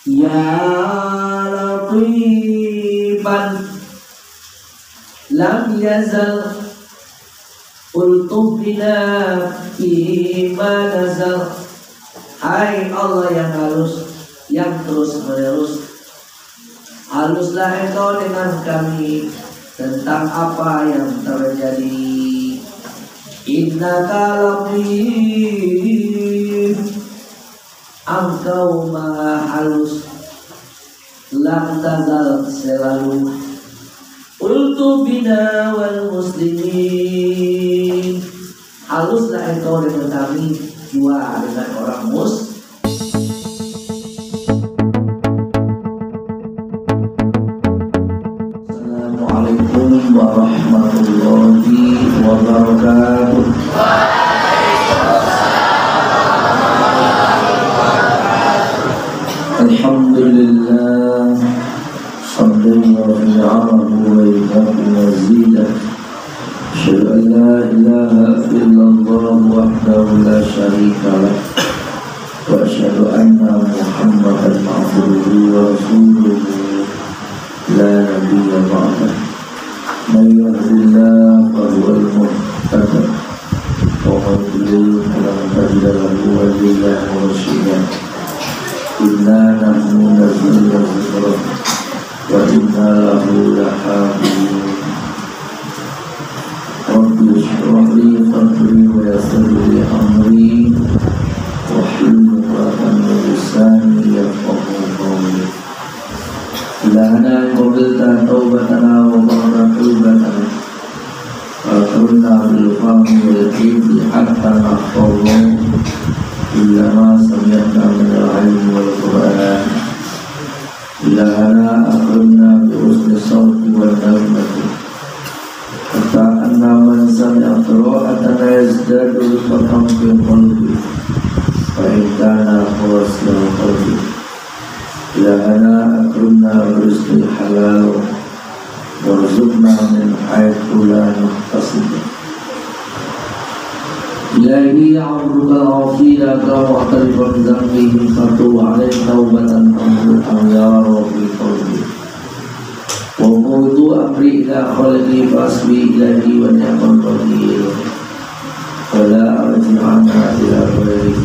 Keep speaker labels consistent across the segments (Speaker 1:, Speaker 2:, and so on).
Speaker 1: Ya Latifan lam yazal qultu bina fima nazal. Hai Allah yang halus, yang terus menerus, haluslah engkau dengan kami tentang apa yang terjadi. Innaka latif, engkau maha halus, lam tazal selalu, qultu bina wal muslimin, haluslah engkau dengan kami jua dengan orang muslim. Assalamualaikum warahmatullahi wabarakatuh. Alhamdulillah, sallallahu alaihi wa sallam. Asyhadu an la ilaha illallah wahdahu la syarika lah, wa asyhadu anna Muhammadan abduhu wa rasuluhu la nabiyya ba'dah. Man yahdihillahu fahuwal muhtadi wa man yudlil falan tajida lahu waliyyan mursyida. Inna nahnu nazzalna dzikra wa inna lahu lahafizun. Rabbi shrah li sadri wa yassir li amri wahlul 'uqdatam min lisani yafqahu qawli. Ilahana qabilta taubatana wa barakatuh Fakurna bil-fahmi wal-hifzi hatta nahfadhu illa ma sami'na min al-'ilmi wal-Qur'an. Ilahana akrimna bi husni sawti wal-nagmati hatta anna man sami'a qira'atana yazdadu rifqan fi qalbi fa in kana qasiyal qalbi. Ilahana akrimna bi rizqil halal warzuqna min haitsu la nahtasib. Ilahi ya'buduka al-'afila kawa'tarifa bi dhanbihi fatu 'alayhi tawbatan tamhuha ya rabbi qalbi. Wa qultu amri ila khalqi fasbi ilahi wa ni'mal wakil. Wa la arji'anna ila ghairi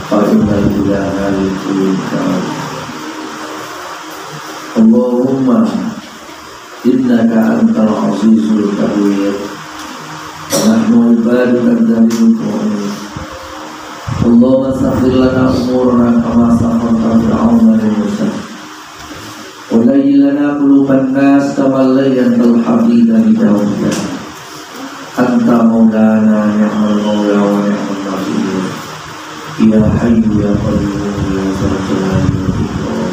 Speaker 1: fa innal ilaha likulli kamal. Allahumma innaka antal azizul kabir wa nahnu ibaduka dzalimun mu'min. Allahumma saghfir lana umurana kama saghfarta fir'auna li Musa wa layyin lana quluban nas kama layyantal hadida li Daud. Anta maulana ni'mal maula wa ni'mal nasir. Ya hayyu ya qayyum ya dzal jalali wal ikram.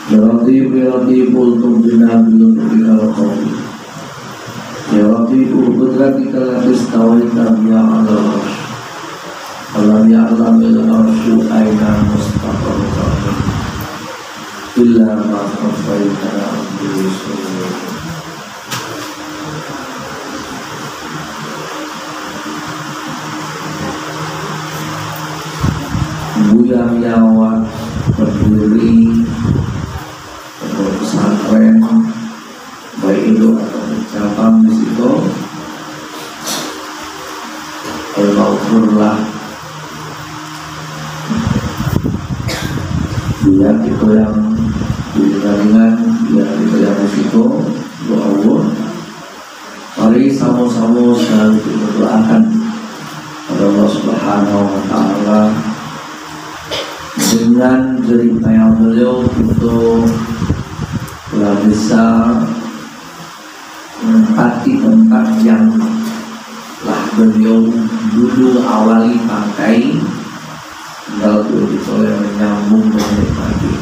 Speaker 1: Ya Latif ya Latif ultum bina bilutfika al-qawi. Ya Latif qudratika allati istawaita biha 'ala al-'arsy. Alam ya'lamil 'arsyu aina mustaqarruha illa ma khafaita bi rasul. Buya Yawa berdiri pesantren baik itu atau cabang di situ, Al-Maghfurlah dia itu yang diringan, dia itu yang di situ. Doa Allah, mari sama-sama selalu berdoakan kepada Allah Subhanahu wa Ta'ala dengan cerita yang beliau itu telah bisa menempati tempat yang telah beliau dulu awali pakai, tinggal itu yang menyambung menikmati.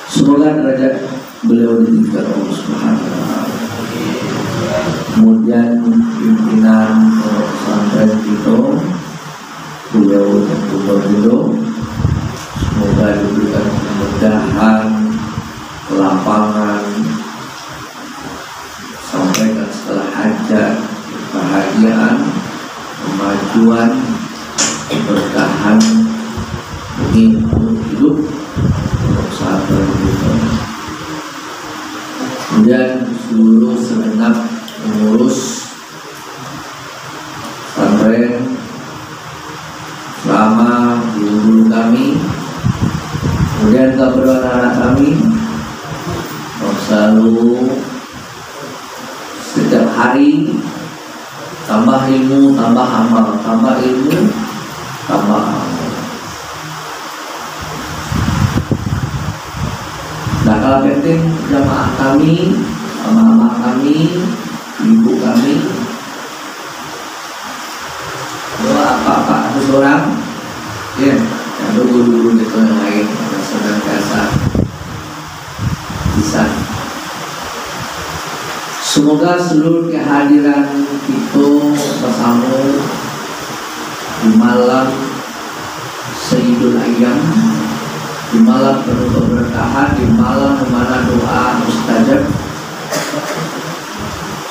Speaker 1: Semoga derajat beliau ditinggikan Allah Subhanahu wa Ta'ala. Kemudian pimpinan pesantren itu beliau tentu berdua, semoga diberikan kemudahan, kelapangan, sampaikan setelah hajat, kebahagiaan, kemajuan, keberkahan bumi untuk hidup untuk sahabat kita. Kemudian seluruh segenap pengurus pesantren selama guru kami, kemudian kepada anak kami selalu setiap hari tambah ilmu, tambah amal, tambah ilmu, tambah amal. Nah, kalau penting jamaah kami, mama kami, ibu kami, apa-apa ada seorang, ya, ada guru-guru itu yang lain, ada sedang biasa, bisa. Semoga seluruh kehadiran kita bersama di malam Sayyidul Ayyam, di malam penuh keberkahan, di malam di mana doa mustajab,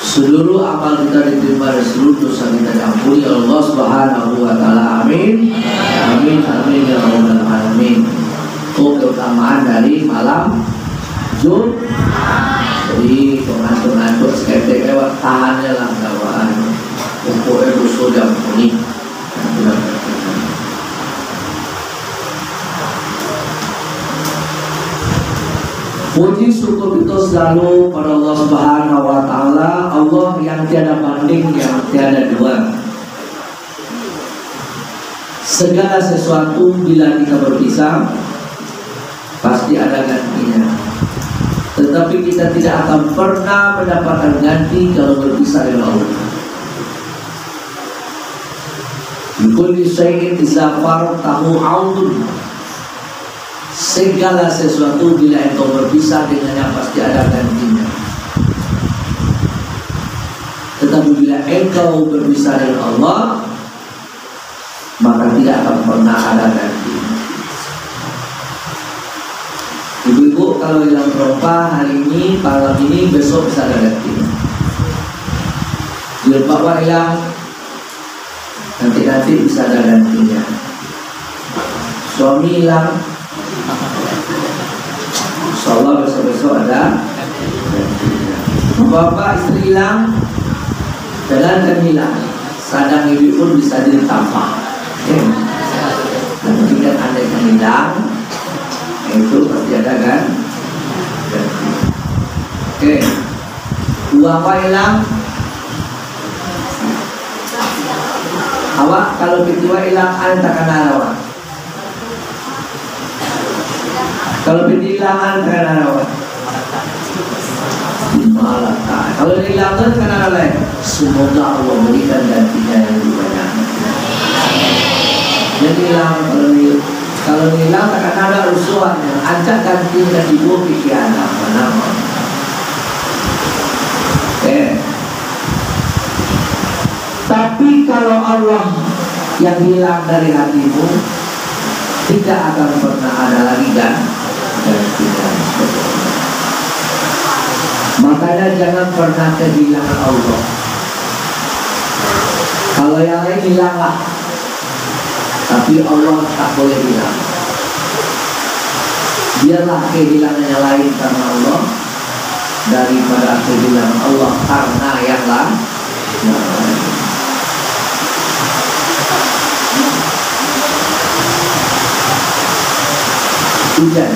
Speaker 1: seluruh amal kita diterima dan seluruh dosa kita diampuni Allah Subhanahu wa taala. Amin. Amin amin ya rabbal alamin. Itu keutamaan dari malam Jumat. Jadi pengantuk-ngantuk seketik lewat tahannya lah gawaan. Pokoknya dosa diampuni. Puji syukur kita selalu pada Allah Subhanahu wa taala, Allah yang tiada banding, yang tiada dua. Segala sesuatu bila kita berpisah pasti ada gantinya. Tetapi kita tidak akan pernah mendapatkan ganti kalau berpisah dengan Allah. Kulli syai'in idza faraqtahu 'audun. Segala sesuatu bila engkau berpisah dengannya pasti ada gantinya. Tetapi bila engkau berpisah dengan Allah, maka tidak akan pernah ada ganti. Ibu-ibu kalau hilang perempuan hari ini, malam ini, besok bisa ada ganti. Bila bapak hilang, nanti bisa ada gantinya. Suami hilang, insyaallah besok-besok ada. Bapak istri hilang, jalan kan hilang, sadang ibu pun bisa ditambah. Dan jika ada yang hilang, itu pasti ada kan. Oke, uang apa hilang? Awak kalau kedua hilang, anda takkan ada awak. Kalau hilangan karena apa? Malah tak. Kalau hilangan karena apa? Semoga Allah berikan gantinya yang lebih banyak. Jadi hilang kalau hilang tak ada rusuhannya. Ajak gantinya di dua pikiran apa? Tapi kalau Allah yang hilang dari hatimu, tidak akan pernah ada lagi kan? Makanya jangan pernah kehilangan Allah. Kalau yang lain hilanglah, tapi Allah tak boleh hilang. Biarlah kehilangan yang lain karena Allah daripada kehilangan Allah karena yang lain. Hujan.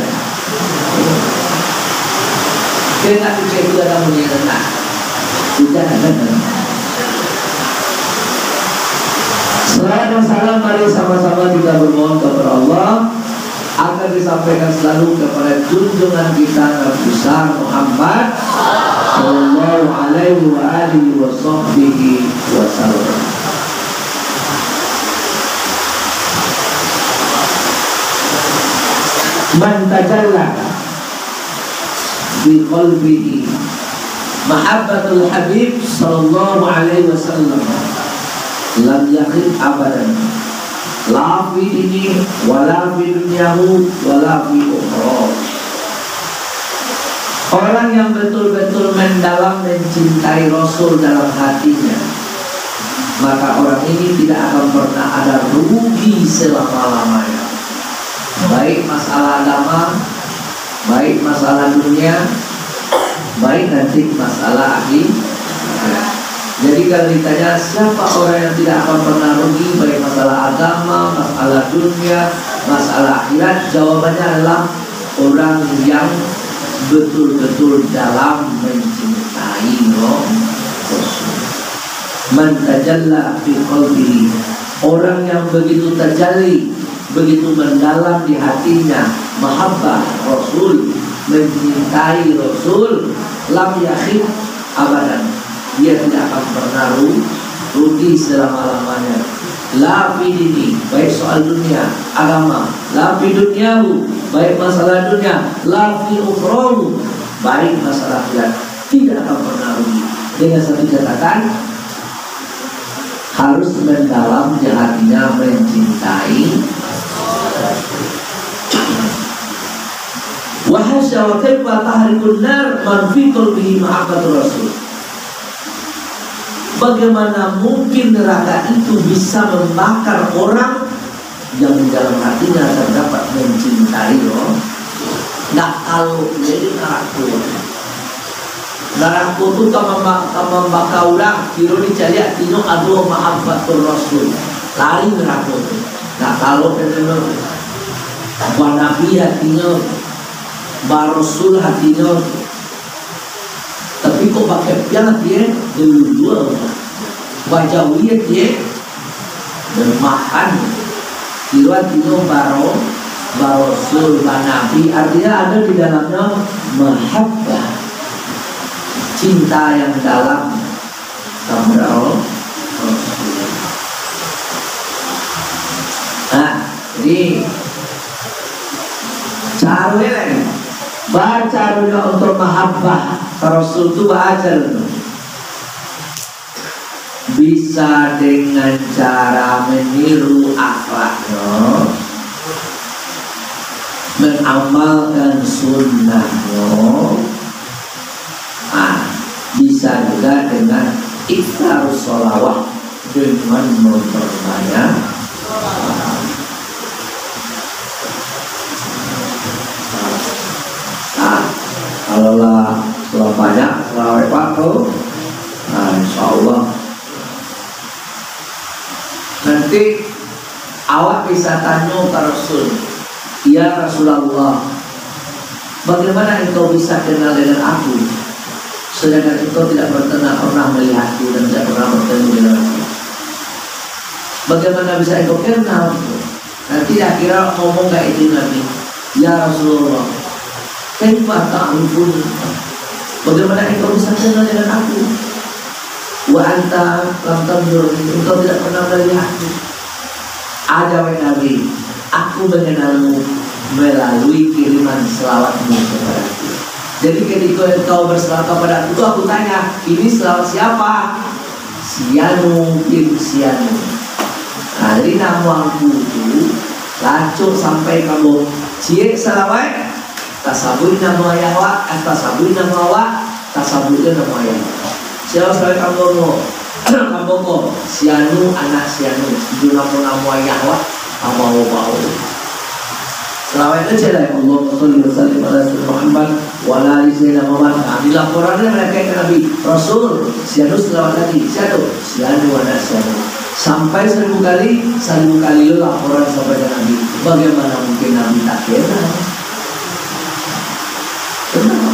Speaker 1: Kita hujan juga ada menyenangkan. Hujan ada. Salawat dan salam mari sama-sama kita bermohon kepada Allah agar disampaikan selalu kepada junjungan kita Nabi besar Muhammad sallallahu alaihi wa alihi wasallam. Man tajalla bi qalbihi mahabbatul habib sallallahu alaihi wasallam lam yakhib abadan la fi dini wala fi dunyahu wala fi ukhra. Orang yang betul-betul mendalam mencintai Rasul dalam hatinya, maka orang ini tidak akan pernah ada rugi selama-lamanya, baik masalah agama, baik masalah dunia, baik nanti masalah akhirat. Jadi kalau ditanya siapa orang yang tidak akan pernah rugi baik masalah agama, masalah dunia, masalah akhirat, jawabannya adalah orang yang betul-betul dalam mencintai Rasul. Man tajalla fi qalbihi, orang yang begitu tajalli, begitu mendalam di hatinya mahabbah Rasul, mencintai Rasul, lam yakhib abadan, dia tidak akan pernah rugi selama-lamanya. La fi dini, baik soal dunia, agama, la fi dunyahu, baik masalah dunia, la fi ukhrahu, baik masalah akhirat, tidak akan pernah rugi. Dengan satu catatan, harus mendalam di hatinya mencintai. Wa hasya wa kaifa tahrikun nar man fi qalbihi mahabbatur rasul. Bagaimana mungkin neraka itu bisa membakar orang yang di dalam hatinya terdapat mencintai Allah? Nah, kalau jadi neraka itu membakar orang, kira dicari tino adu mahabbatur rasul, lari neraka itu. Nah, kalau Nabi hatinya, Rasul hatinya, tapi kok pakai piala dia dulu wajahnya dia bermahan kira tino Rasul Nabi, artinya ada di dalamnya mahabbah, cinta yang dalam kepada Allah. Nah, jadi caranya baca untuk mahabbah Rasul itu baca bisa dengan cara meniru akhlaknya, mengamalkan sunnahnya. Bisa juga dengan iktarus sholawat, dengan memperbanyak. Kalau lah banyak selawat waktu, insya Allah nanti awak bisa tanya ke Rasul, ya Rasulullah, bagaimana engkau bisa kenal dengan aku, sedangkan engkau tidak pernah melihatku dan tidak pernah bertemu dengan aku? Bagaimana bisa engkau kenal? Nanti akhirnya ngomong kayak itu Nabi, ya Rasulullah, kaifa ta'rifun, bagaimana engkau bisa kenal dengan aku? Wa anta lam tanzur, engkau tidak pernah melihatku. Ada Nabi, aku mengenalmu melalui kiriman selawatmu kepadaku. Jadi ketika engkau berselawat kepada aku tanya, ini selawat siapa? Sianu bin Sianu. Nah, jadi nama aku itu lancur sampai kamu cie selawat, tasabui nama Yahwa, tasabui nama Wa, tasabui nama Yahwa. Siapa selawat kamu kok Sianu anak Sianu, nama Yahwa, mau. Selawat itu saja. Allahumma shalli wa sallim ala sayyidina Muhammad wa ala ali sayyidina Muhammad. Dilaporannya mereka ke Nabi, Rasul Sianu selawat lagi, Sianu anak Sianu. Sampai 1000 kali laporan sampai ke Nabi. Bagaimana mungkin Nabi tak kenal? Kenapa?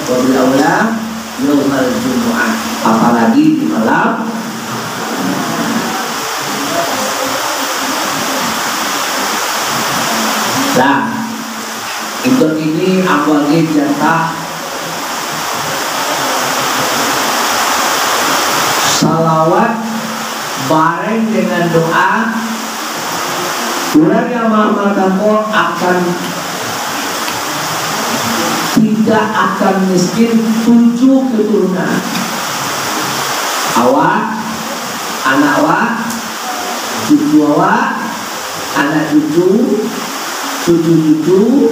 Speaker 1: Wabil aula yaumal jumu'ah, apalagi di malam. Nah, ikut ini awalnya jatah salawat bareng dengan doa. Orang yang mengamalkan akan tidak akan miskin 7 keturunan. Awak, anak awak, cucu awak, anak cucu, cucu.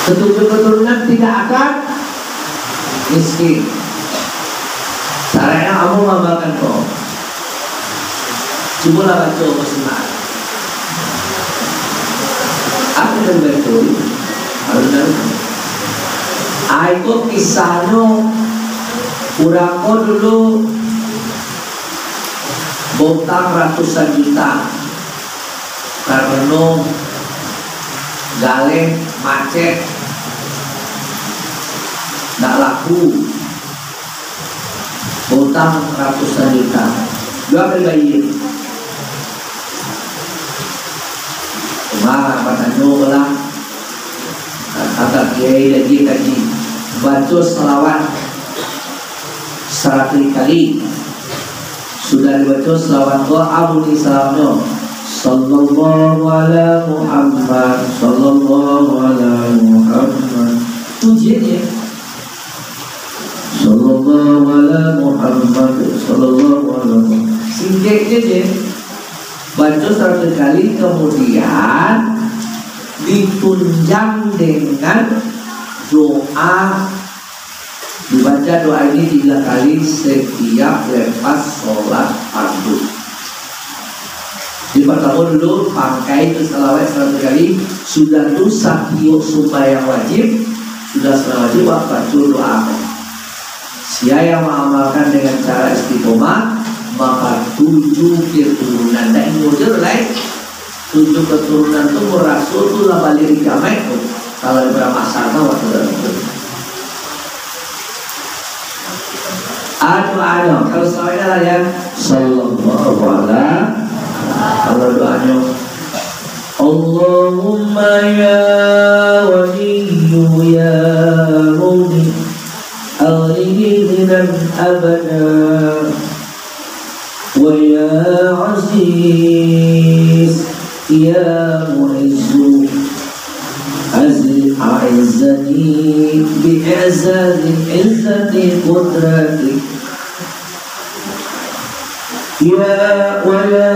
Speaker 1: Ketujuh keturunan tidak akan miskin. Caranya kamu mengamalkan kau. Cobalah baca Muslimat. Aku dan baca alun-alun. Aku kisahnya kurang kau dulu botang ratusan juta karena galeng macet nggak laku, botang ratusan juta dua kali bayar. Cuma katanya lah kata kiai lagi kaji baca selawat 100 kali. Sudah dibaca selawat doa abuni salamnya sallallahu ala Muhammad sallallahu ala Muhammad. Pujiannya sallallahu ala Muhammad sallallahu ala Muhammad. Singkatnya je baca 100 kali, kemudian ditunjang dengan doa. Dibaca doa ini 3 kali setiap lepas sholat fardu. Di pertama dulu pakai itu selawat 100 kali. Sudah itu sakio supaya wajib, sudah selawat wajib baca doa. Siapa yang mengamalkan dengan cara istiqomah maka 7 keturunan. Dan model lain 7 keturunan itu merasul itu lah balik di kamar itu. Kalau beberapa masalah waktu itu. Ada kalau selawatnya lah yang sallallahu ala. Kalau doanya Allahumma ya waliyyu ya muni aghni ghinan abada wa ya aziz ya mu'izzu a'izzani bi'izzazi izzati qudratik ya wa ya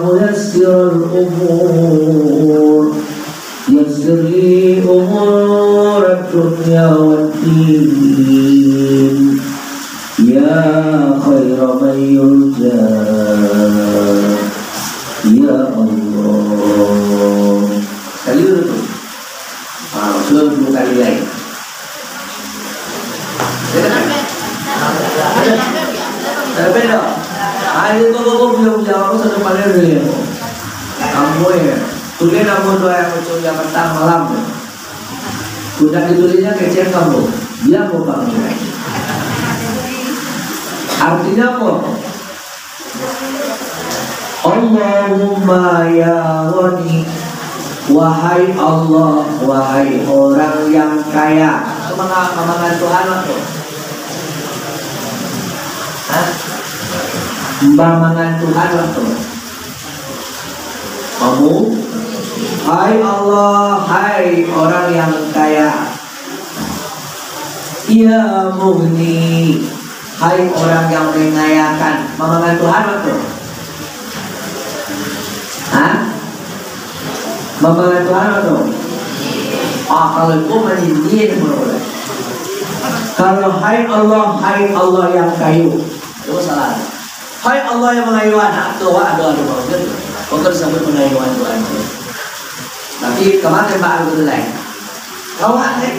Speaker 1: muyassir al-umur yassir li umur ad-dunya wad-din ya khaira man yurja ya Allah. Kali itu sudah 2 kali lagi. Beda. Ayo kau belum jawab sudah pada dulu. Kamu ya, tulis nama doa yang mencoba petang malam. Sudah ditulisnya kecil kamu, dia mau bangun. Artinya apa? Allahumma ya Ghani, wahai Allah, wahai orang yang kaya. Kemangan Tuhan itu. Kemangan Tuhan itu. Kamu, hai Allah, hai orang yang kaya. Ya Mughni, hai orang yang mengayakan. Kemangan Tuhan itu. Memangan Tuhan atau? Kalau itu menyindir boleh. Kalau hai Allah yang kayu, itu salah. Hai Allah yang mengayu anak, itu ada bagus. Bukan disebut pengayuan Tuhan. Tapi kemarin Pak Al lain. Kau aneh.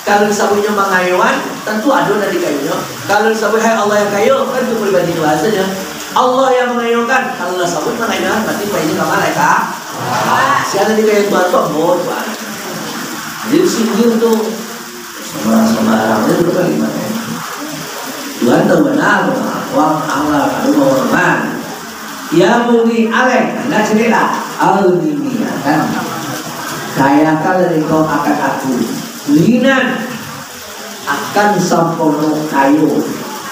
Speaker 1: Kalau disebutnya mengayuan, tentu ada dari kayunya. Kalau disebut hai Allah yang kayu, kan itu pribadi Tuhan saja. Allah yang mengayukan. Kalau disebut mengayukan, berarti bayinya ke malaikat. Siapa di kayu Tuhan tuh mau Tuhan. Jadi singgir tuh sembarang itu bagaimana? Tuhan tahu benar. Wah Allah kalau mau hormat. Ya Mughni alaih, anda cerita al-dunia kan? Kayakan dari kau akan aku. Linan akan sampono kayu.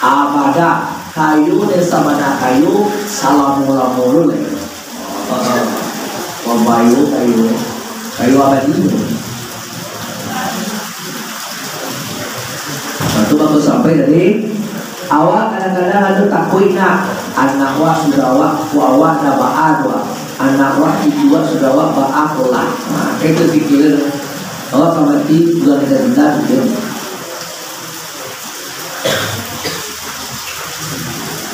Speaker 1: Abada kayu desa mana kayu salamul leh. Kayu abadi. Satu waktu sampai dari awak kadang-kadang ada takuina anak wa sudah wa nabaan wa anak wah juga sudah wah ba'akolah. Nah, itu pikiran Allah kamati juga negara gitu.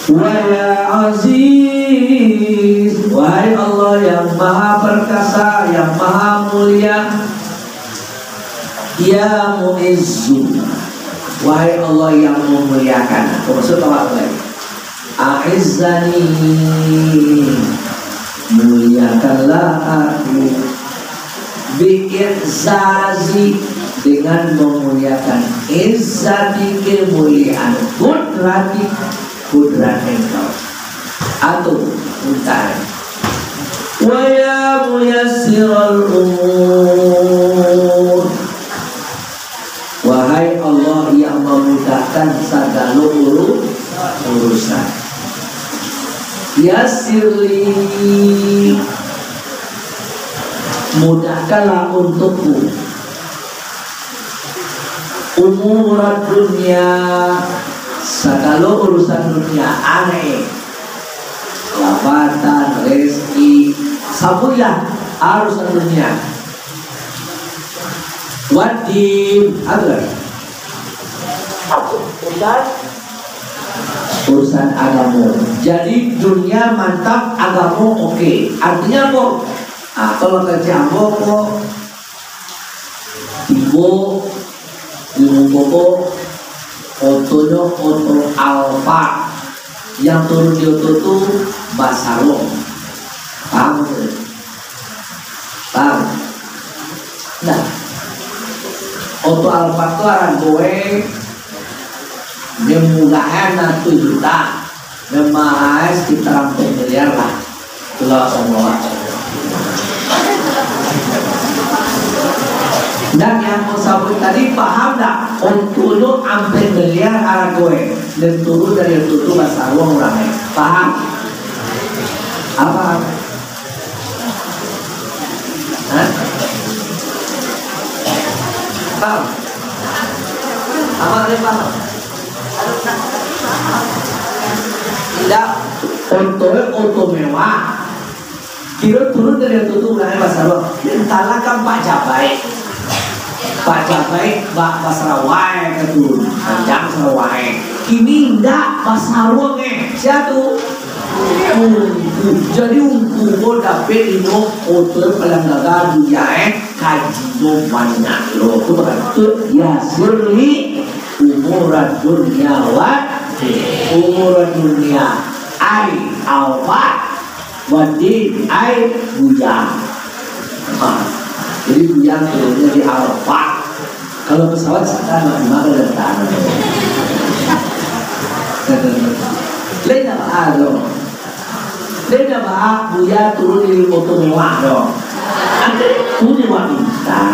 Speaker 1: Wahai Aziz, wahai Allah yang maha perkasa, yang maha mulia, ya Mu'izzu, wahai Allah yang memuliakan. Maksud apa lagi? A'izzani, muliakanlah aku, bi'izzazi, dengan memuliakan, izzati, kemuliaan, kudrati, kudrat engkau, atau untai. Wa ya muyassiral umur, wahai Allah yang memudahkan segala urusan. Yassirli, mudahkanlah untukku umur dunia, segala urusan dunia, aneh, kelapatan, rezeki, sabulah urusan dunia. Wajib agar urusan agama. Jadi dunia mantap, agama oke. Artinya apa? Nah, kalau kerja apa ibu popo otonya oto alfa, yang turun di oto itu basalo. Paham? Paham? Nah, oto alfa itu arah gue memulakan 1 juta, memahas sekitar 4 miliar lah. Itulah semua. Dan yang mau sabut tadi paham tak? Untuk 4 miliar arah gue dan turun dari itu bahasa uang orangnya. Paham? Apa? Hah? Paham? Apa ada paham? Tidak. Untuk mewah. Kira turun dari itu orangnya bahasa uang. Entahlah kan Pak Jabai. Pak Jabai Mbak Pasrawai keturun panjang Sarawai. Kini enggak Pasrawai siatu. Jadi ungu dapet ino otor paling gagal dunia kajian banyak loh. Itu berarti ya surli umuran dunia umuran dunia ai awat wadid ai bujang. Jadi bujang turunnya di Arafah. Kalau pesawat sekarang maksimal dari tanah. Lain apa dong? Lain apa? Buya turun di motor mewah dong. Nanti turun di wanita.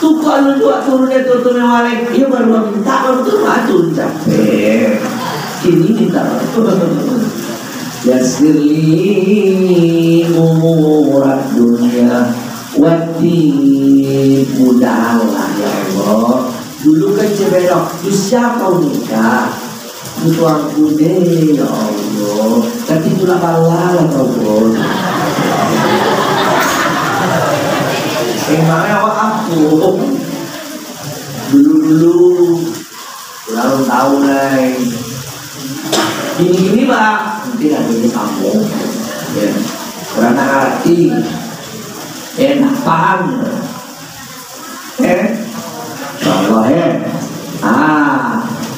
Speaker 1: Tuh kalau dua turun di motor mewah lagi, dia baru minta kalau turun turun capek. Kini minta. Yassirli umurat dunia wati mudahlah ya Allah. Dulu kan cebelok, bisa kau nikah tuan kude ya Allah. Tapi itulah balala kau pun. Emangnya awak aku dulu ulang tahun lagi. Gini pak, nanti ada di kampung. Ya, karena arti enak paham. Allah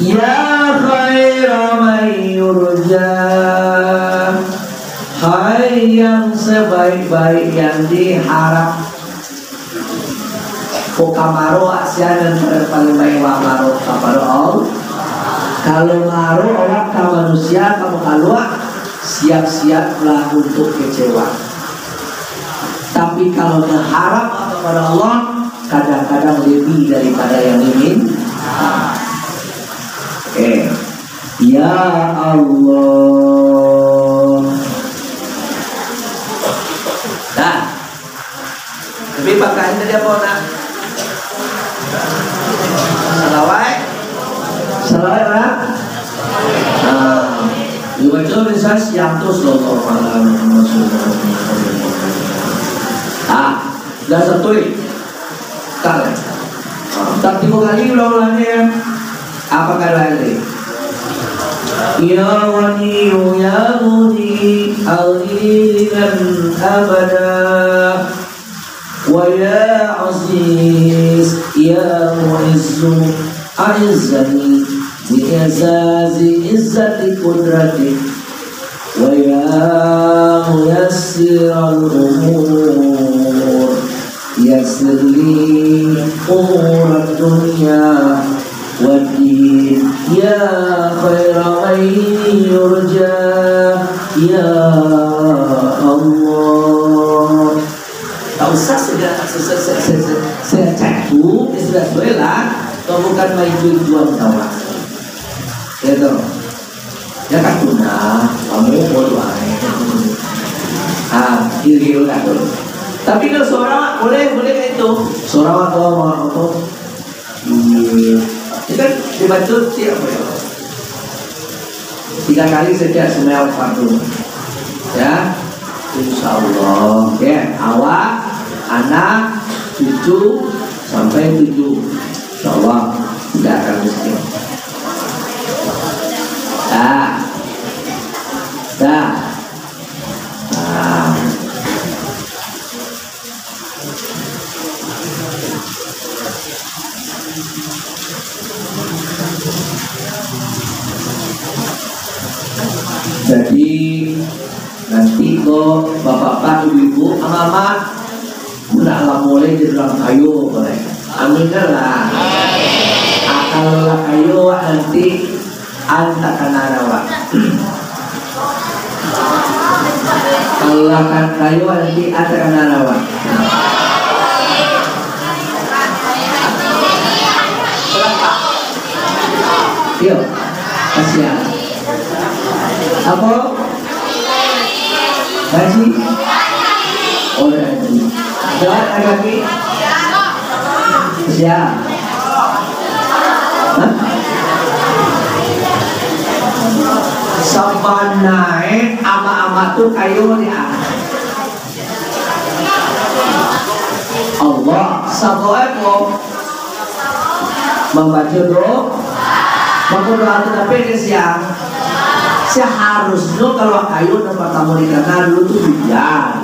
Speaker 1: ya khaira man yurja, hai yang sebaik-baik yang diharap. Kamaro asian dan paling baik wamaro kaparo all. Kalau maro orang ke manusia kamu keluar siap-siaplah untuk kecewa. Tapi kalau berharap kepada Allah kadang-kadang lebih daripada yang ingin. Ya Allah. Dah. Tapi pakaian tadi apa nak? Salawat. Salawat nak? Dibaca bisa Mas yang tu sallallahu alaihi wasallam. Dah satu ni. Tak. Tak 3 kali ulang-ulangnya. Apa kata lagi? Ya Ghaniyu ya Muni Al-Ilan Abada Wa ya Aziz Ya Mu'izzu A'izzani Bi'izazi Izzati Kudrati Wa ya Muyassir Al-Umur Yassir li Umur Dunya Wadin Ya khaira man yurja Ya Allah. Tak usah saya cakap sudah sebelah. Kau bukan main jual tawar. Ya tu. Ya kan guna. Kamu bodoh kiri lah tu. Tapi kalau seorang boleh kayak itu. Seorang atau ini kan dibaca tiap hari 3 kali setiap semua fardu ya insyaallah ya awak anak cucu sampai 7 insyaallah tidak akan miskin dah jadi nanti kok bapak-bapak, ibu-ibu, ama-ama tidaklah boleh di dalam kayu boleh. Amin lah. Kalau kayu nanti anda akan rawat. Kalau kayu nanti anda akan rawat. Yuk, kasihan. Apa? Gaji? Oh, gaji. Jalan kaki? Siap. Sampai naik ama-ama tu kayu dia. Allah sampai apa? Membaca doa. Maka doa itu tapi dia siang. Seharusnya kalau kayu dapat tamu di kanan dulu tuh biar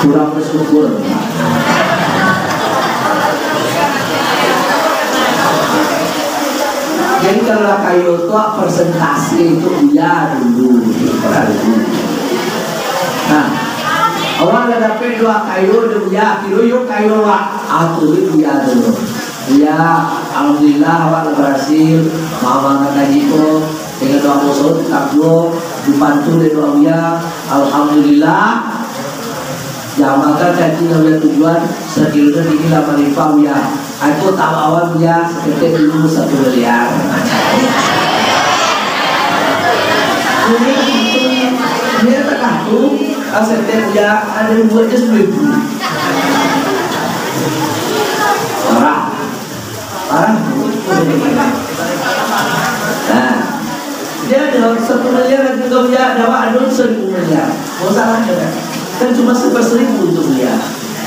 Speaker 1: kurang bersyukur. Jadi kalau kayu itu persentase itu biar dulu. Nah, orang ada dapat 2 kayu dia biar, yuk kayu lah, aku biar dulu. Ya, alhamdulillah awak berhasil. Mama kata jiko dengan doa musuh takdo dibantu oleh doa ya. Alhamdulillah. Jamalkan kaji yang tujuan sekiranya ini 8 ribu ya. Aku tahu awal ya sekitar dulu 1 miliar. Ini tak tahu setiap ya ada buatnya 10.000. Parah. Nah, dia ada 1 miliar juga dia dapat ada 1.000 miliar. Masalah kan cuma 1.000 untuk dia.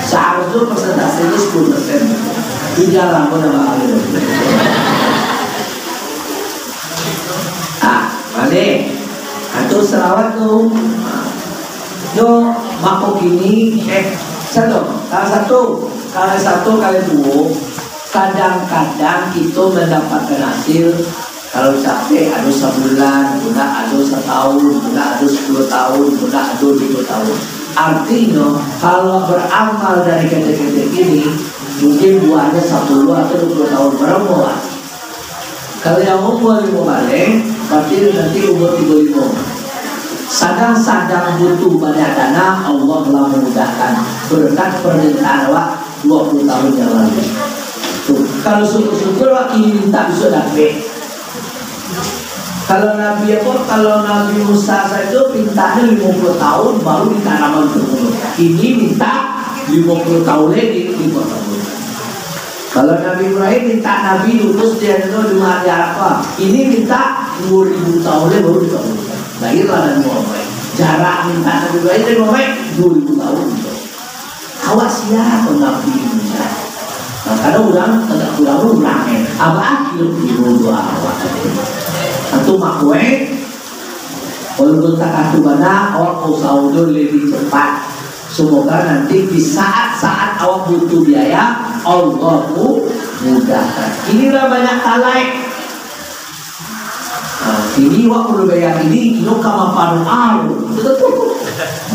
Speaker 1: Seharusnya persentasenya 10%. Tidak lama nama ada. Balik. Atau selawat tu. Yo makok ini kalau satu kali 2. Kadang-kadang itu mendapatkan hasil. Kalau capek ada 1 bulan, guna ada 1 tahun, guna ada 10 tahun, guna ada 20 tahun. Artinya kalau beramal dari ketik-ketik ini mungkin buahnya 10 atau 20 tahun berapa. Kalau yang umur 5 balik berarti nanti umur 35. Sadang-sadang butuh banyak dana, Allah telah memudahkan berkat permintaan awak 20 tahun yang lalu. Kalau syukur-syukur ini minta bisa dapat. Kalau Nabi Musa itu mintanya 50 tahun baru ditanaman turun. Ini minta 50 tahun lagi 50 tahun. Kalau Nabi Ibrahim minta Nabi diutus dia itu di Arafah, ini minta 2000 tahun baru dikabulkan. Lahirlah Nabi Muhammad. Jarak minta Nabi Ibrahim dan Muhammad 2000 tahun. Awak siapa Nabi Musa? Nah, kadang ulang apa akhir doa awak atau makwe walaupun tak aku bana awak usaudur lebih cepat. Semoga nanti di saat-saat awak butuh biaya Allah mudahkan. Inilah banyak talai. Nah, ini awak perlu bayar ini kilo kama paru betul.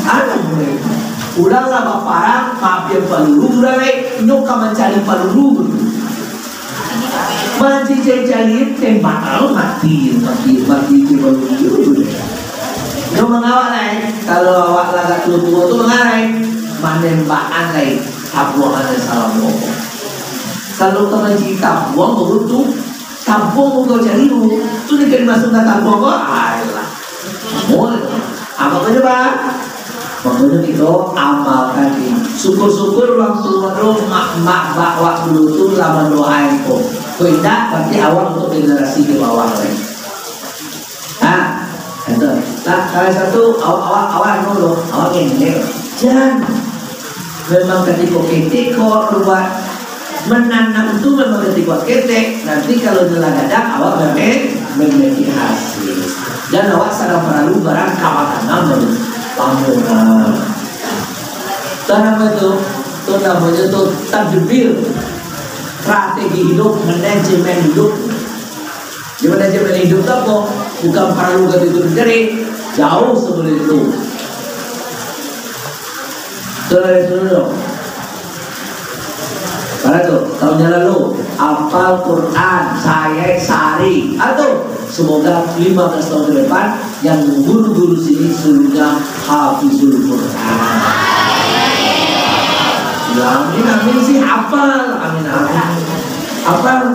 Speaker 1: Ada mereka. Ulanglah baparang maafia paluru ulanglah nyoka mencari paluru. Manci cari tembak mati paluru. Dia mengawal kalau awak laga tua itu mengarai menembakkan lain tabuan salam ngomong. Kalau teman kita buang berutu tampung kau cari itu dia masuk ke tampung kau ayolah boleh apa kau coba makanya kita amalkan ini. Syukur-syukur orang tua mak bawa dulu tu lama doa itu kau tidak berarti awal untuk generasi di bawah lain. Nah, salah satu awak dulu, awak ini jangan memang ketika ketik kau buat menanam itu memang ketika ketik nanti kalau jelas gadang awak memiliki hasil dan awak sedang perlu barang kawatanam baru bangunan. Itu namanya itu tadbir strategi hidup, manajemen hidup. Di manajemen hidup apa? Bukan perlu itu sendiri, jauh sebelum itu. Saudara-saudara, karena itu tahun lalu hafal Quran saya sehari atau semoga 15 tahun ke depan yang guru-guru sini seluruhnya hafizul Quran. Ya, amin sih hafal, amin. Hafal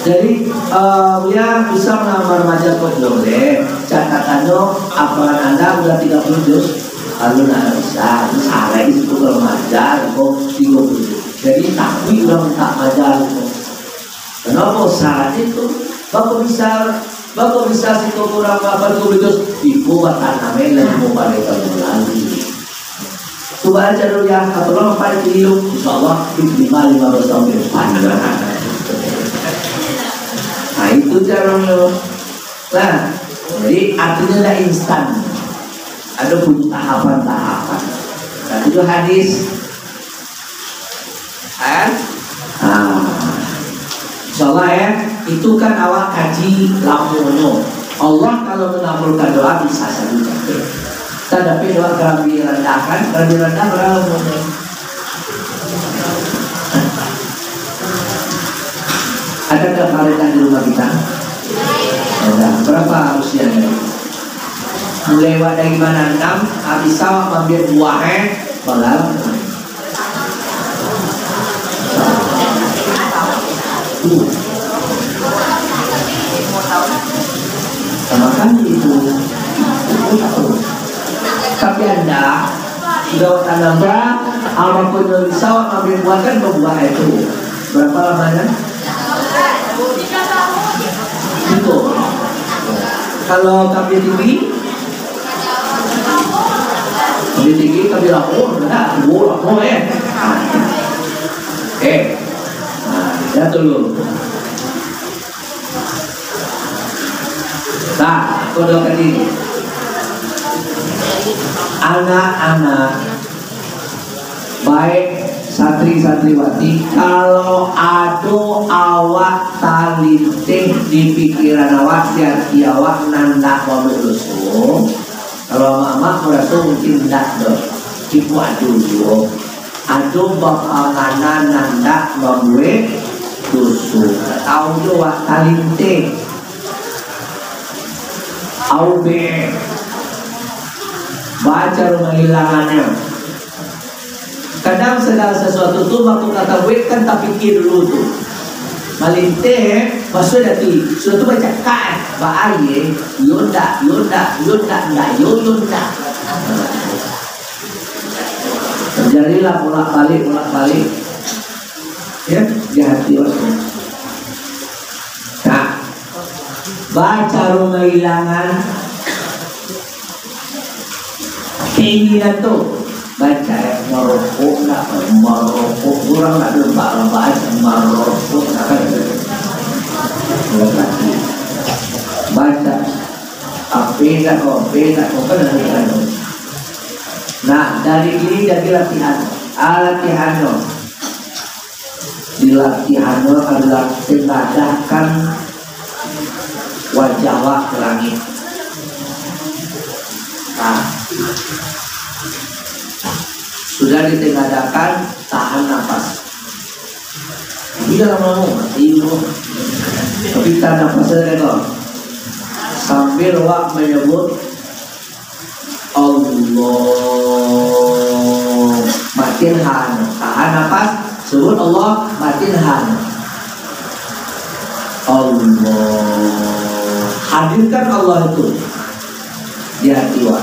Speaker 1: jadi ya bisa menambah remaja kok boleh. Catatannya hafalan Anda udah 30 juz. Lalu nggak bisa, itu salah itu kalau remaja kok 30. Jadi takwi udah minta majar kok. Kenapa syarat itu? Bapak bisa sih kok kurang apa juz ibu bahkan namanya lagi mau balik lagi. Coba aja dulu ya, kalau apa itu insyaallah 15 tahun ke depan. Nah itu caranya. Nah, jadi artinya tidak instan. Ada punya tahapan-tahapan. Dan itu hadis. Insyaallah ya, itu kan awak kaji lamunyo. Allah kalau mengabulkan doa bisa saja. Tetapi doa kami rendahkan, kami rendah berapa? Adakah faedah di rumah kita? Ada. Berapa usianya? Mulai dari mana 6, habis sawah ambil buahnya, bagal. Sama kan itu. Tapi Anda sudah tanam apapun yang sawah ambil buah kan berbuah itu. Berapa lamanya? Itu. Kalau kami tinggi kami lapor, lapor ya. Ya dulu. Nah, kode ini. Anak-anak baik satri-satriwati, kalau ada awak talintih di pikiran awak siati awak nandak wabudusu, kalau mama merasa mungkin tidak dong ibu dulu ada bakalan nandak wabuwe dusu tahu jo awak talintih aube baca rumah hilangannya. Kadang segala sesuatu tu waktu kata wait kan tak fikir dulu tu. Malinte maksud dati sudah tu baca kan baaye yonda terjadilah bolak balik ya di hati orang. Nah, baca rumah hilangan keinginan tuh baca yang merokok kurang ada baca merokok baca beda kok kan ada. Nah dari ini jadi latihan adalah mengadahkan wajah ke langit. Nah, sudah ditengadahkan, tahan nafas. Tidak mau mati dulu. Tapi tahan nafasnya kok. Sambil wak menyebut Allah, makin tahan nafas, sebut Allah, makin Allah. Hadirkan Allah itu di hati wak.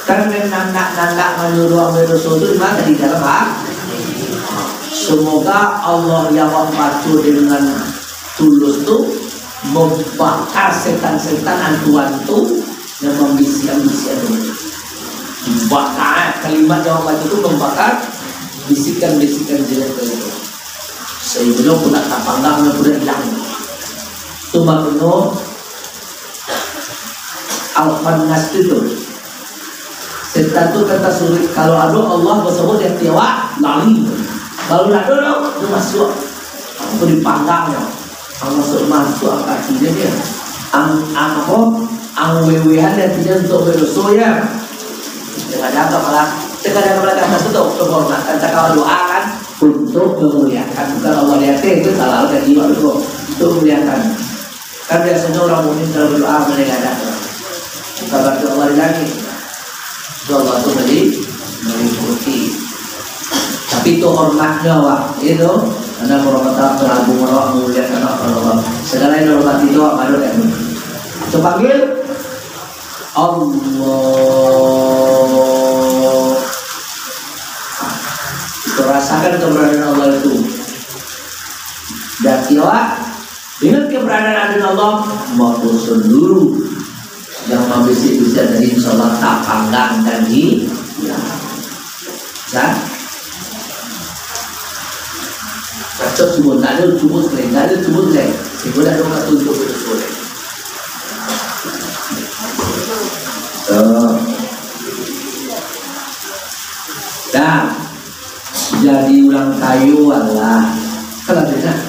Speaker 1: Kan nanda menyuruh Rasul itu dimana di dalam hati. Semoga Allah yang membantu dengan tulus itu membakar setan-setan hantu-hantu yang membisik-bisik itu. Membakar kalimat yang membantu itu membakar bisikan-bisikan jelek itu. Sehingga pula tak pandang pula hilang. Itu makna Al-Khannas itu. Setan itu kata sulit. Kalau ada Allah bersebut dia tiwa lali. Kalau ada itu masuk. Itu dipandangnya. Masuk artinya dia. Ang wewehan dan tidak untuk berusaha ya. Kadang-kadang kata itu penghormatan. Kalau doa kan untuk memuliakan. Bukan Allah lihat itu salah dan jiwa itu untuk memuliakan. Kan biasanya orang mukmin kalau berdoa mendengarkan. Bukan berarti Allah di langit. Allah itu meliputi. Tapi itu hormatnya wak itu karena hormatnya teragung Allah memuliakan Allah. Segala yang hormat itu wak baru kan. Coba panggil Allah. Itu rasakan keberadaan Allah itu. Dan wak dengan keberadaan Allah mau seluruh yang bisa dari sholat tak pandang dan hilang. Ya, kacau cuma tak ada cuma sekali, Ibu dah dong tunjuk itu boleh. Dah, jadi ulang kayu Allah. Kalau tidak,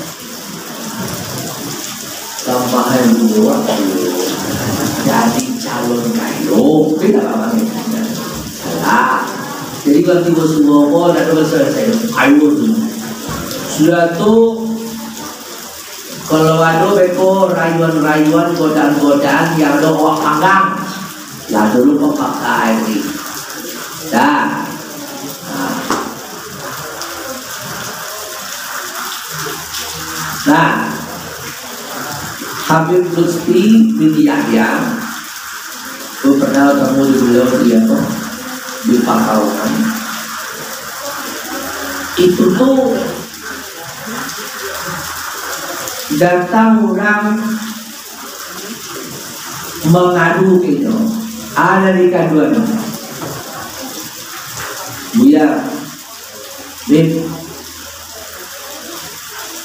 Speaker 1: tambahan dua jadi calon kayu, kita apa nih? Jadi kalau tiba semua pun ada selesai kayu tu. Sudah tu kalau ada beko rayuan-rayuan godaan-godaan yang ada awak panggang, lah dulu pakai air. Dah. Nah, Habib Lutfi bin Yahya, aku pernah ketemu di beliau di Pakalongan. Itu tuh datang orang mengadu gitu, ada di kaduan. Buya, Bib,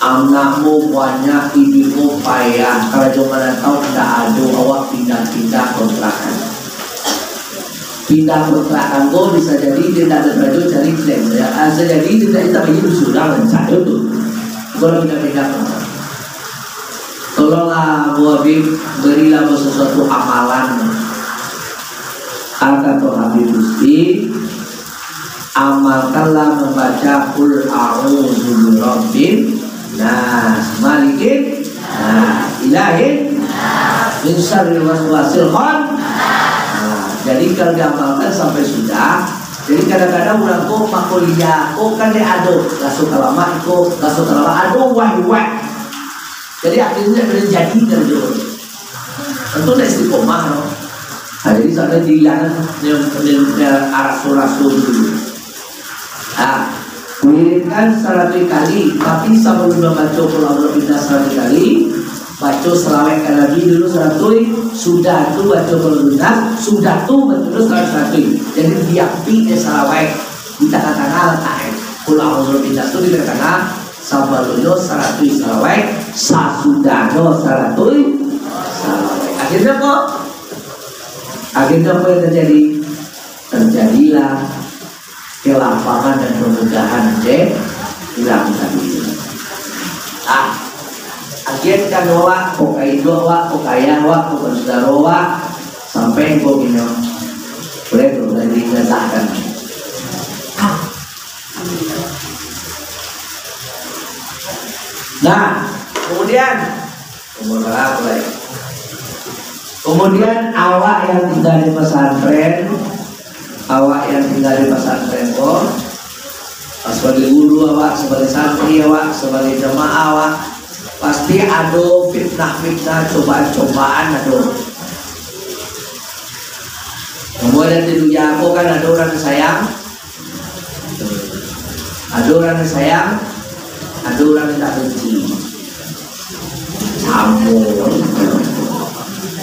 Speaker 1: anakmu banyak, ibumu payah. Kalau cuma tahu tidak ada, awak pindah-pindah kontrakan. Pindah kontrakan kau bisa jadi tidak ada baju cari klaim. Ya, bisa jadi tidak kita bagi sudah mencari itu. Kalau pindah-pindah kontrakan, tolonglah Bu Habib, berilah sesuatu amalan. Kata Habib Gusti, amalkanlah membaca Qul a'udzu birabbin nas, malikin ilahin min syarril waswasil jadi kalau diamalkan sampai sudah. Jadi kadang-kadang orang kok makuliah kan dia ado langsung lama itu langsung lama ado wah. Jadi akhirnya menjadi terjun tentu tidak istiqomah no? Nah, jadi sampai dilarang arah rasul dulu. wiridkan 100 kali, tapi sebelum membaca Qul a'udzu birabbin nas 100 kali, baca selawat Nabi dulu 100, sudah tu baca Qul a'udzu birabbin nas, sudah tu baca dulu 100. Jadi diapi dia selawat di tengah-tengah letak Qul a'udzu birabbin nas tu di tengah-tengah, sebelumnya 100 selawat, sasudahnya 100 selawat. Akhirnya apa? Akhirnya apa yang terjadi? Terjadilah kelapangan dan kemudahan hilang tadi. Akhirnya kan wak, pokai doa, pokayan wak, pokai saudara wak, sampai kau minum. Boleh tu dari ngezakan. Nah, kemudian awak yang tinggal di pesantren, kok sebagai guru awak, sebagai santri awak, sebagai jemaah awak, pasti ada fitnah-fitnah, cobaan-cobaan ada. Kemudian di dunia aku kan ada orang yang sayang, ada orang yang sayang, ada orang yang tak benci. Campur.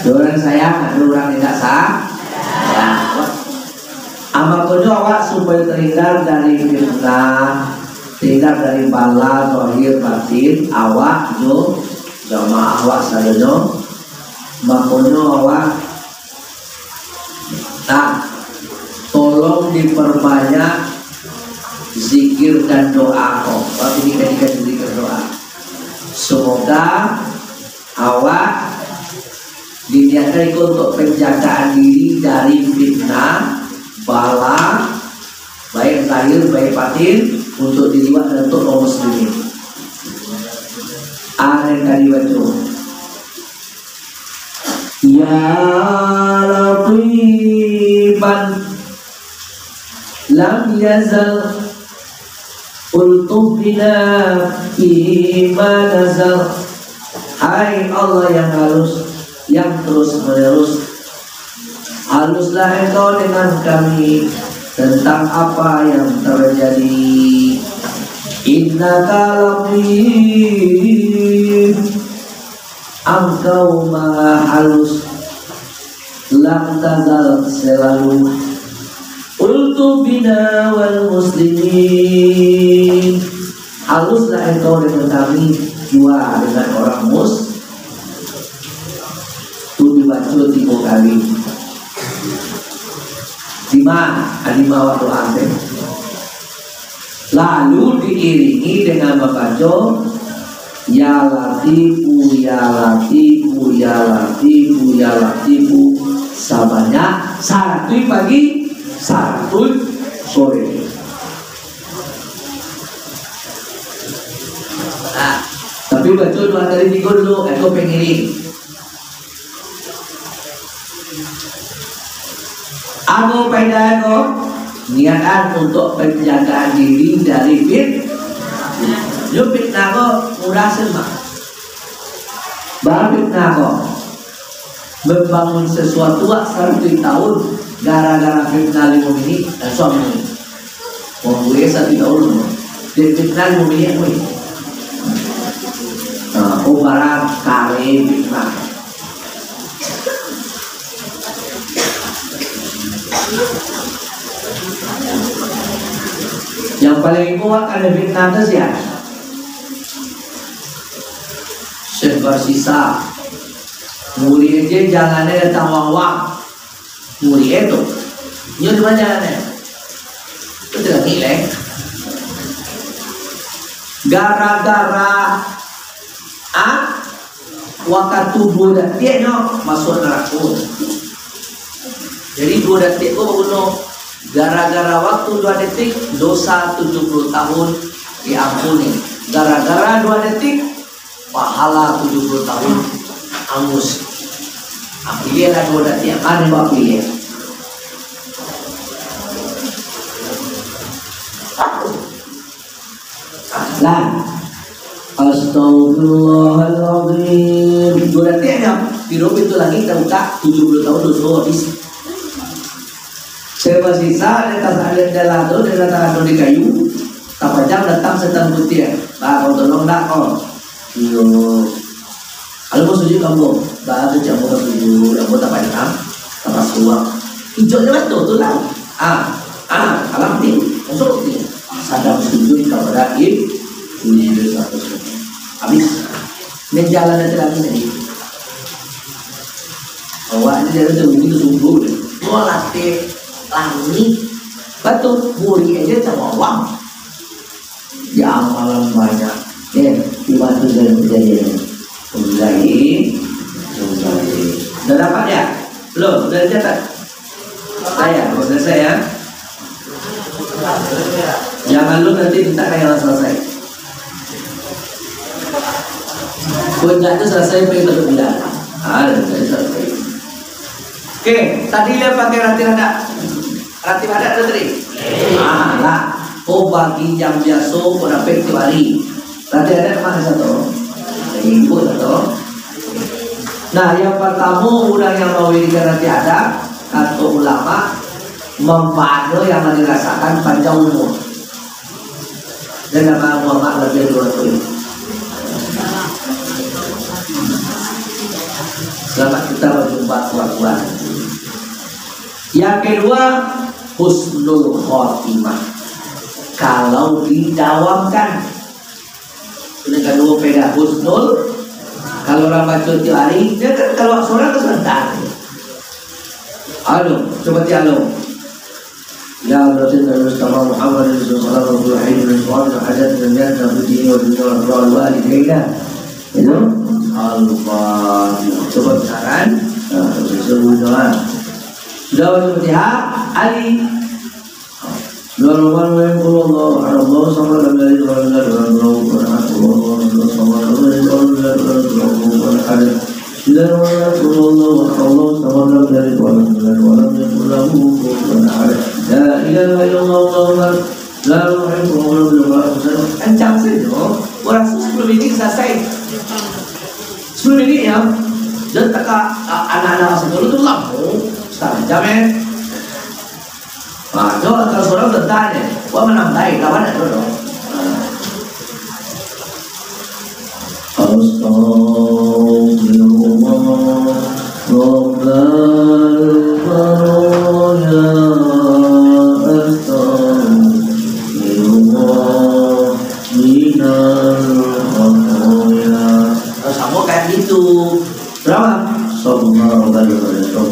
Speaker 1: Ada orang yang sayang, ada orang yang tak sayang. Amakonya awak supaya terhindar dari fitnah, terhindar dari bala zahir batin, awak jo jamaah awak sadano, makonya awak tolong diperbanyak zikir dan doa kok. Tapi ini kan zikir doa. Semoga awak diniatkan untuk penjagaan diri dari fitnah, bala, baik lahir baik batin, untuk diri dan untuk kaum muslimin. Ada kali baca ya latifan lam yazal ultufina ima nazal. Hai Allah yang halus, yang terus menerus, haluslah engkau dengan kami tentang apa yang terjadi. Innaka latif, engkau maha halus, lam tazal selalu, ultu bina wal muslimin, haluslah engkau dengan kami jua dengan orang itu dibaca 3 kali. 5 waktu akhir. Lalu diiringi dengan membaca ya latifu ya latifu ya latifu ya latifu sebanyak 1 pagi 1 sore. Tapi baca 2 kali 3 dulu, aku pengiring. Apa faedah itu? Niatan untuk penjagaan diri dari fitnah. Yo fitnah kok murah semua. Baru fitnah kok membangun sesuatu 100 tahun gara-gara fitnah 5 menit dan suami. Mau gue 1 tahun dia fitnah 5 menit gue. Barang kare fitnah. Yang paling kuat ada fitnah itu sih ya. Sebar sisa. Muri aja jalannya datang wang-wang. Muri itu. Ini di mana jalannya? Itu tidak nilai. Gara-gara waktu 2 detik masuk neraka. Jadi 2 detik itu bunuh. Gara-gara waktu 2 detik dosa 70 tahun diampuni. Gara-gara 2 detik pahala 70 tahun angus. Pilihlah 2 detik yang ada buat pilih. Lah, astagfirullahaladzim. 2 detik ya. Hidup itu lagi kita buka 70 tahun dosa habis. Saya sisa di atas alit dalam di atas di kayu. Kapajang datang setan putih. Bah, kau tolong dah kau. Iyo. Kalau mau sujud kamu, bah tu jangan mau sujud, kamu tak payah, tak pasuak. Hijaunya betul tu lah. Alam ni, masuk ni. Sadam sujud kepada ini satu sujud. Habis. Ni jalan nanti lagi ni. Awak ni jalan tu begitu sungguh. Dua latih langit. Betul, muri aja sama awam. Ya amalan banyak. Dibantu dalam kejadian. Mulai. Dah dapat ya? Belum? Dah catat? Saya, selesai ya. Jangan lu nanti minta yang selesai. Puncak itu selesai pergi ke bulan. Selesai. Oke, tadi dia pakai rati rada. Rati rada ada tadi? Lah. Oh bagi jam biasa pada pek hari. Rati rada mana satu? Ibu satu. Nah, yang pertama orang yang mewirikan rati rada atau ulama manfaatnya yang dirasakan panjang umur. Dan nama Muhammad lebih dari 2 Selamat kita berjumpa tuan-tuan. Yang kedua, husnul khotimah. Kalau didawamkan. Yang kedua pegang husnul. Kalau orang baca tiap hari, dia kan kalau seorang itu sebentar. Aduh, coba tialung. Ya Rasulullah Mustafa Muhammad sallallahu alaihi wasallam hajat dengan nabi wa dunia walidayna. Itu Al-Fatihah. Coba sekarang sebelum doa. Sudah Al-Fatihah Ali. Bismillahirrahmanirrahim. Allah sama dari kencang saja. Orang sebelum ini selesai. Sebelum ini ya, dan anak-anak sebelum itu lampu setengah jam ya. Nah, kalau seorang bertanya, wah menambai, kapan ada dong? Astagfirullah, Rabbal baraya, astagfirullah, minal khataya. Sama kayak gitu. Berapa? Sallallahu alaihi wasallam.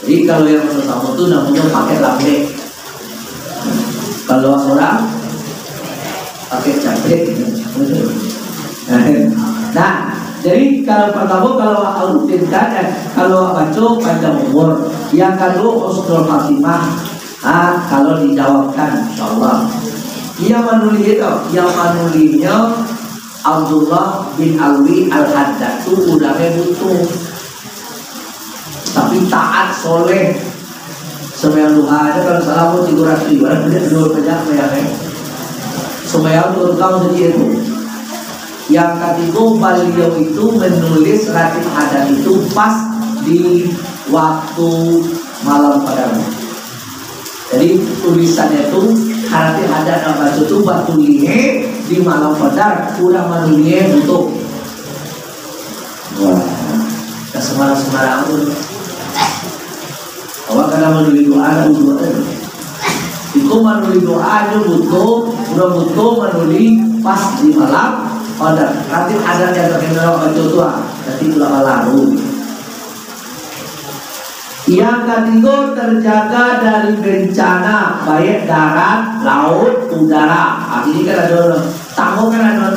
Speaker 1: Jadi kalau yang pertama itu namanya pakai lambe. Kalau orang pakai cabai. Nah, jadi kalau pertama kalau rutinkan kalau baca panjang umur. Yang kedua husnul khatimah. Kalau dijawabkan insyaallah. Yang menulisnya Abdullah bin Alwi Al-Haddad itu udah butuh. Tapi taat soleh sembahyang duha aja kalau salah pun 300 ribu ada dua pejak sembahyang sembahyang turun kamu jadi itu. Yang ketiga beliau itu menulis ratib hadat itu pas di waktu malam padam. Jadi tulisannya itu ratib hadat dan baca itu batu lihe di malam padam kurang manulie butuh. Wah, kesemarang-semarang pun. Awak kadang menulis doa itu menulis doa itu butuh menulis pas di malam pada nanti ada yang terkenal baca doa nanti ulama lalu. Yang ketiga terjaga dari bencana baik darat, laut, udara. Ini kan ada tahu kan ada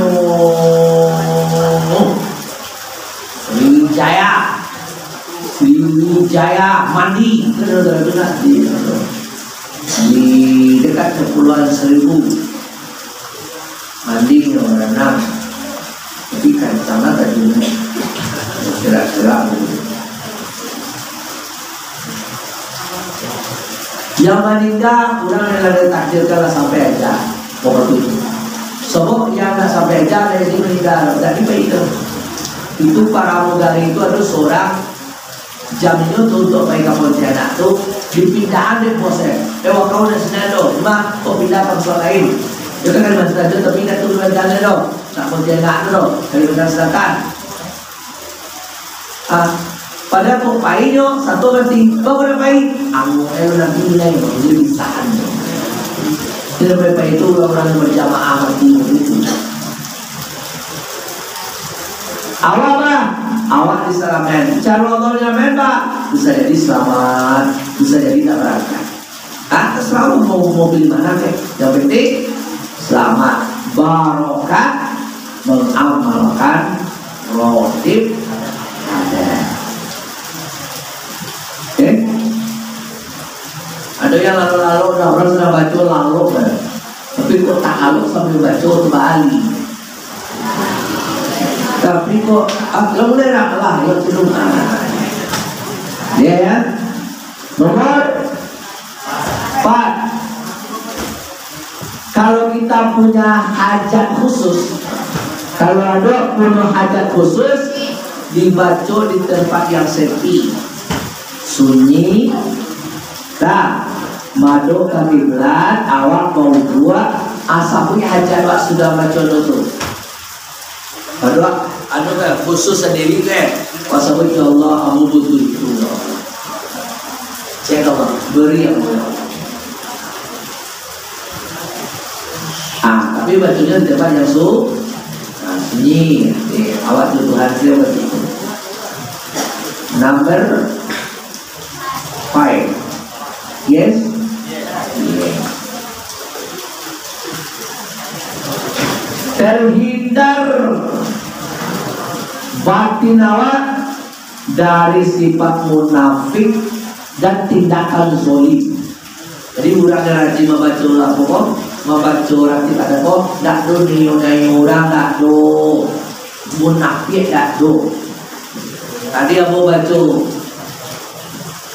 Speaker 1: Sriwijaya mandi di dekat Kepulauan Seribu mandi nomor 6 tapi kancana tadi gerak-gerak yang meninggal kurang yang ada takdir kalau sampai aja pokok itu sebab yang tak sampai aja dari sini meninggal jadi itu para mugari itu ada seorang jam itu tuh untuk baik Pontianak tuh dipindahan deh bosnya. Kau udah senado, cuma kau pindah ke tempat lain. Dia kan Kalimantan Selatan tapi pindah tuh Kalimantan dong, nak Pontianak dong, Kalimantan Selatan. Pada kok painyo satu berarti kau berapa? Anggo nanti nilai jadi bisahan. Tidak berapa itu orang berjamaah mati itu. Awak lah, awak diselamatkan. Cara Allahnya memang bisa jadi selamat, bisa jadi tak berangkat. Selalu mau mobil mana ke? Yang penting selamat, barokah, mengamalkan rotib ada. Oke? Ada yang lalu-lalu, orang sudah baca lalu kan? Tapi kok tak lalu sambil baca kembali. Tapi kok lo boleh lah lo belum ya nomor 4 kalau kita punya hajat khusus, kalau ada punya hajat khusus dibaca di tempat yang sepi, sunyi, tak madu kiblat, awak mau buat asal punya hajat wak sudah baca itu. Ada kan khusus sendiri kan. Pasal ya Allah, aku butuh itu. Saya tahu beri yang boleh. Tapi bacanya di tempat yang sunyi. Awak Tuhan dia begitu. Number 5. Yes. Terhindar batin awak dari sifat munafik dan tindakan zolim. Jadi orang yang rajin membaca lah pokok, membaca orang tidak ada kok, tak do nilai orang, tak do munafik, tak do. Tadi aku baca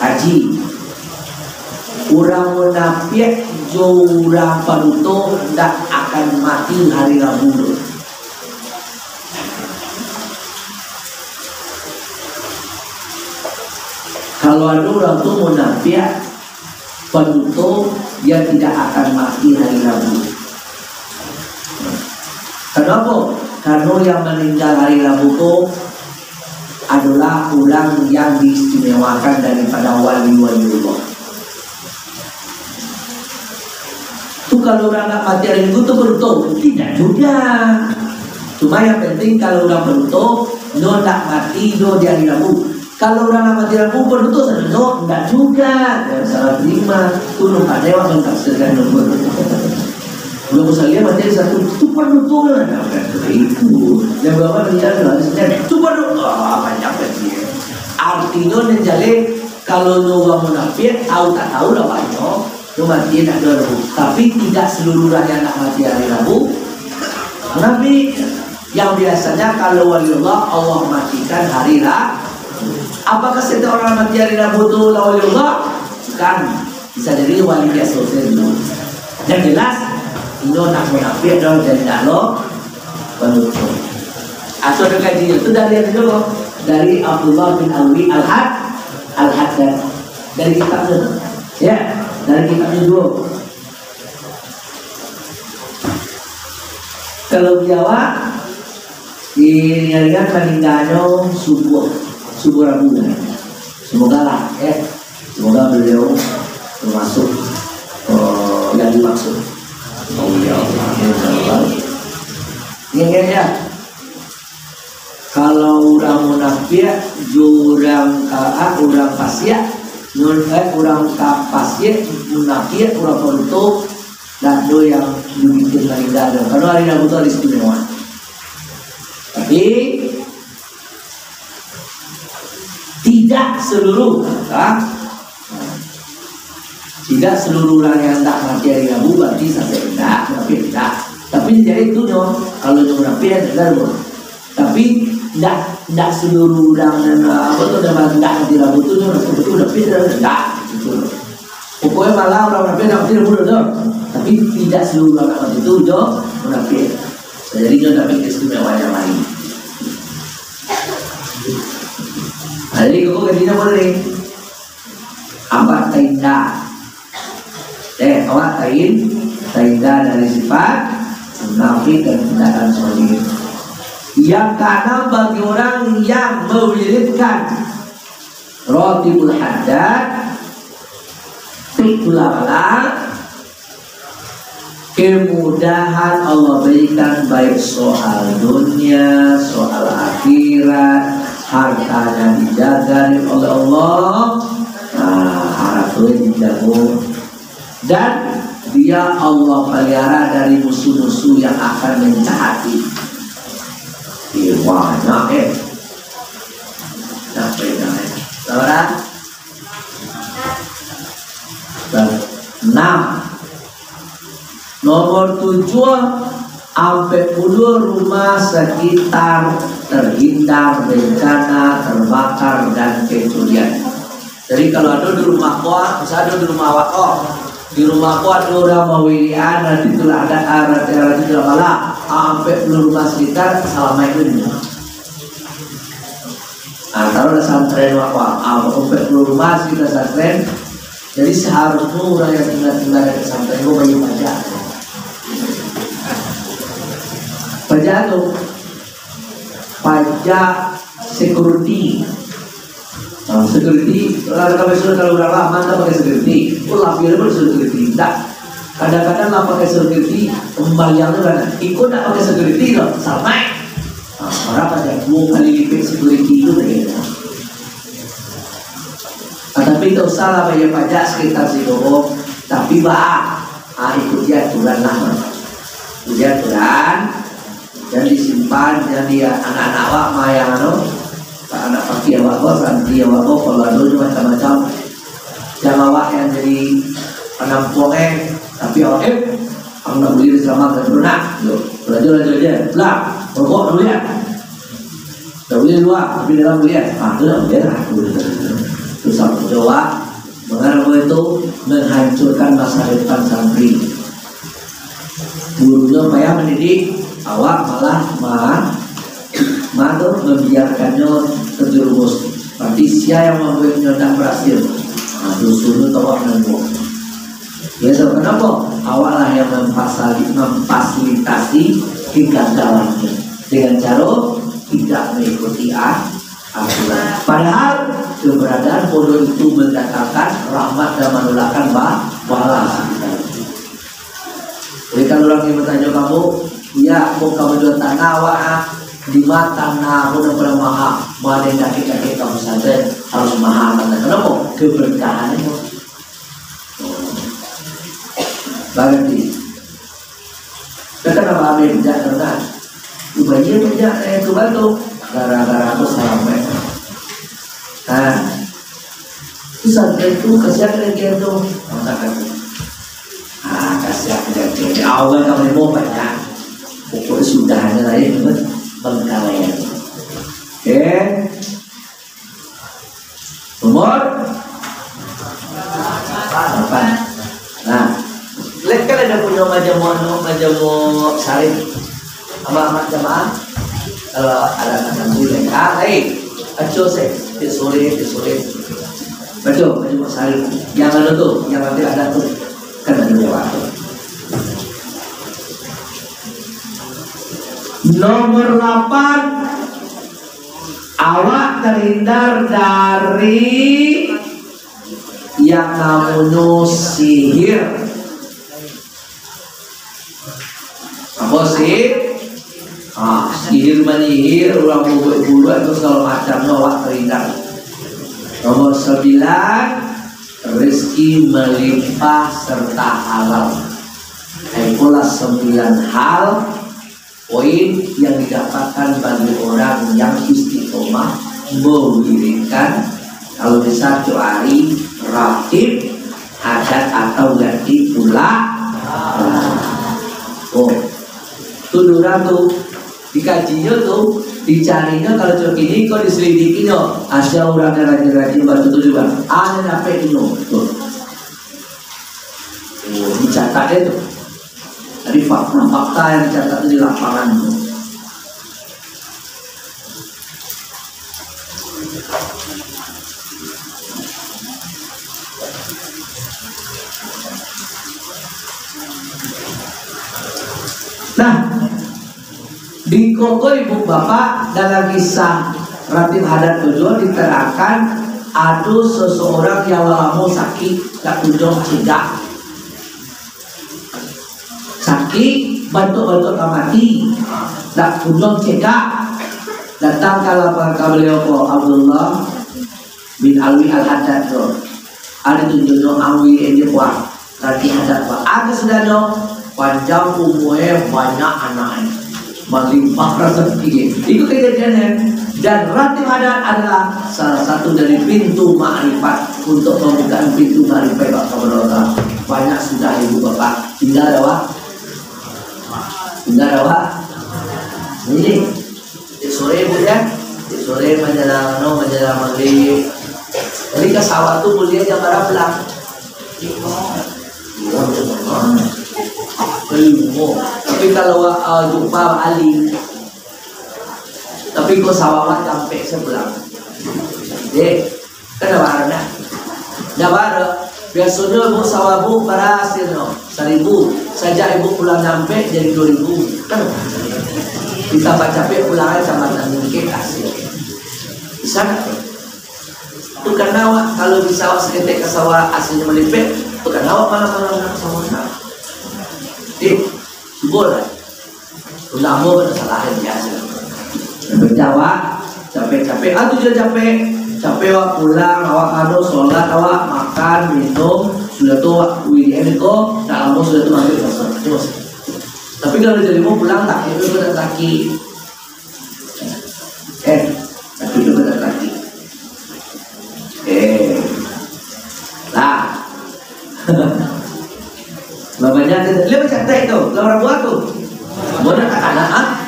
Speaker 1: haji, orang munafik, jo orang paduto tak akan mati hari Rabu. Kalau ada orang tu munafik, penutup dia tidak akan mati hari Rabu. Kenapa? Karena yang meninggal hari Rabu itu adalah orang yang diistimewakan daripada wali-wali Allah. Tu kalau orang nak mati hari Rabu tu penutup? Tidak juga. Cuma yang penting kalau orang penutup, no tak mati no di hari Rabu. Kalau orang nama tidak kubur itu no, enggak juga. Ya, salah terima. Itu numpak dewa yang tafsirkan nomor. Belum usah lihat materi satu. Itu penutup lah. Itu. Yang berapa menjadi harusnya. Itu penutup. Banyak lagi. Artinya menjadi kalau no munafik, tahu tak tahu lah banyak. No mati tak ada Rabu. Tapi tidak seluruh rakyat nak mati hari Rabu. Nabi yang biasanya kalau wali Allah matikan hari Rabu. Apakah setiap orang mati hari Rabu itu wali Allah? Bukan. Bisa jadi wali biasa dulu. Yang jelas, ini nak munafik dong dari dalam penutup. Atau ada kajian itu dari yang dulu, dari Abdullah bin Alwi Al-Haddad dari kitabnya. Ya, dari kitabnya dulu. Kalau Jawa diniarkan meninggalnya subuh Rabu. Semoga lah semoga beliau termasuk yang dimaksud. Ya Allah. Ini ya. Kalau orang munafik, orang fasik, orang fasik, munafik, orang penutup, dan do yang dibikin hari Rabu. Karena hari Rabu itu hari istimewa. Tapi tidak seluruh, tidak seluruh orang yang tak mati hari Rabu berarti sampai tidak. Tapi jadi itu dong, kalau yang munafik tidak dong. Tapi tidak seluruh orang yang apa tu dalam tidak mati Rabu tu orang betul munafik tidak. Pokoknya malah orang munafik tak mati Rabu dong. Tapi tidak seluruh orang mati itu dong munafik. Jadi dia tak mikir istimewa yang lain. Jadi kau gantinya boleh apa tenda. Awak tenda dari sifat munafik dan tindakan zalim. Yang keenam bagi orang yang mewiridkan Rotibul Haddad Fikul Amalan, kemudahan Allah berikan baik soal dunia, soal akhirat, hartanya dijaga oleh Allah. Harap dijaga dan dia Allah pelihara dari musuh-musuh yang akan menjahati. Banyak sampai saudara. Dan 6 nomor 7 sampai 10 rumah sekitar terhindar bencana terbakar dan pencurian. Jadi kalau ada di rumah kau, misalnya ada di rumah awak kau, di rumah kau ada orang mawilian, nanti itu ada arah itu malah sampai 10 rumah sekitar assalamualaikum. Kalau ada santren apa, sampai 10 rumah sekitar santren. Jadi seharusnya orang yang tinggal di pesantren itu bayar pajak itu pajak security. Security, kalau orang lama tak pakai security, lapir pun security. Tak, kadang-kadang lah pakai security, pembayarannya mana? Ikut tak pakai security loh, sampai. Orang pajak 2 kali lipat security itu begitu. Tapi tak usahlah bayar pajak sekitar situ, tapi ikut dia aturan lama, dia aturan, dan disimpan, jadi anak-anak awak mayang anak pakai awak santri awak kalau ada macam-macam, jangan awak yang jadi penampungan, tapi awak aku nak beli diselamatkan dulu nak, belajar aja, belah, rokok dulu ya, dah boleh luar, tapi dalam boleh, tu dah boleh lah. Terus aku jawab, mengarang itu menghancurkan masa depan santri. Gurunya payah mendidik, awak malah membiarkannya terjerumus. Berarti siapa yang membuatnya tak berhasil? Dusunnya tawak nanggung. Biasa kenapa? Awak lah yang memfasilitasi kegagalannya dengan cara tidak mengikuti aturan. Padahal keberadaan bodoh itu mendatangkan rahmat dan menolakkan balas. Jadi kalau orang yang bertanya kamu, ya mau kamu jual tanah awak di mana tanah udah pernah mahal, mana yang kaki-kaki kamu saja harus mahal. Kenapa? Keberkahan itu. Berarti kenapa Amin jangan kan? Ubahnya banyak itu batu gara-gara aku sampai. Susah itu kasihan dia tu, kasihan dia. Awal kamu mau banyak, pokoknya sudah hanya lain bengkalayan. Nomor 8. Lihat kan ada punya majamu salib amat jamaah. Kalau ada anak boleh. Aco saya, sore. Betul, salib. Yang ada tu, yang nanti ada tu, kan ada waktu. Nomor 8, awak terhindar dari yang namanya sihir. Apa sih? Sihir menyihir, orang bulu atau segala macamnya awak terhindar. Nomor 9, rezeki melimpah serta halal. Itulah 9 hal poin yang didapatkan bagi orang yang istiqomah mewiridkan kalau bisa hari ratib hadat atau ganti pula. Tuduran tuh dikajinya tuh dicarinya kalau cok ini kok diselidikinya asal orangnya rajin-rajin batu tuh juga ada dapat itu tuh dicatatnya tuh. Jadi fakta yang dicatat di lapangan itu. Nah, di Koko ibu bapak dalam kisah Ratib Hadat Tujuh diterangkan ada seseorang yang lama sakit tak kunjung cegah, sakit bantu-bantu mati tak kunjung cegah. Datang kalau beliau Abdullah bin Alwi Al-Haddad ada tunjuknya Alwi ini kuat Ratib Hadat ada sudahnya panjang umurnya banyak anaknya melimpah rezeki. Itu kejadiannya. Dan Ratib Hadat adalah salah satu dari pintu ma'rifat untuk membuka pintu ma'rifat kepada Allah. Banyak sudah ibu bapak. Tinggal ada ini di sore bu ya, di sore menjelang maghrib. Jadi ke sawah tuh mulia jam berapa pulang? Tapi kalau jumpa Ali, tapi kok sawah sampai sebelah. Dek, kan ada biasanya ibu sawah bu para hasil 1.000 saja ibu pulang sampai jadi 2.000 kan? Kita baca pulang sama mungkin hasil bisa nggak? Itu karena kalau di sawah seketik ke sawah hasilnya melipet, itu karena malah ke sawah boleh. Udah mau bersalahin biasa. Berjawab capek-capek, aduh sudah capek awak pulang, awak sholat, awak makan, minum, sudah tuh WDN itu, tak lama sudah tuh ambil terus. Tapi kalau jadi mau pulang tak itu berat kaki, tapi itu berat kaki, lah. Namanya dia macam teh tu, orang buat tu. Mana anak-anak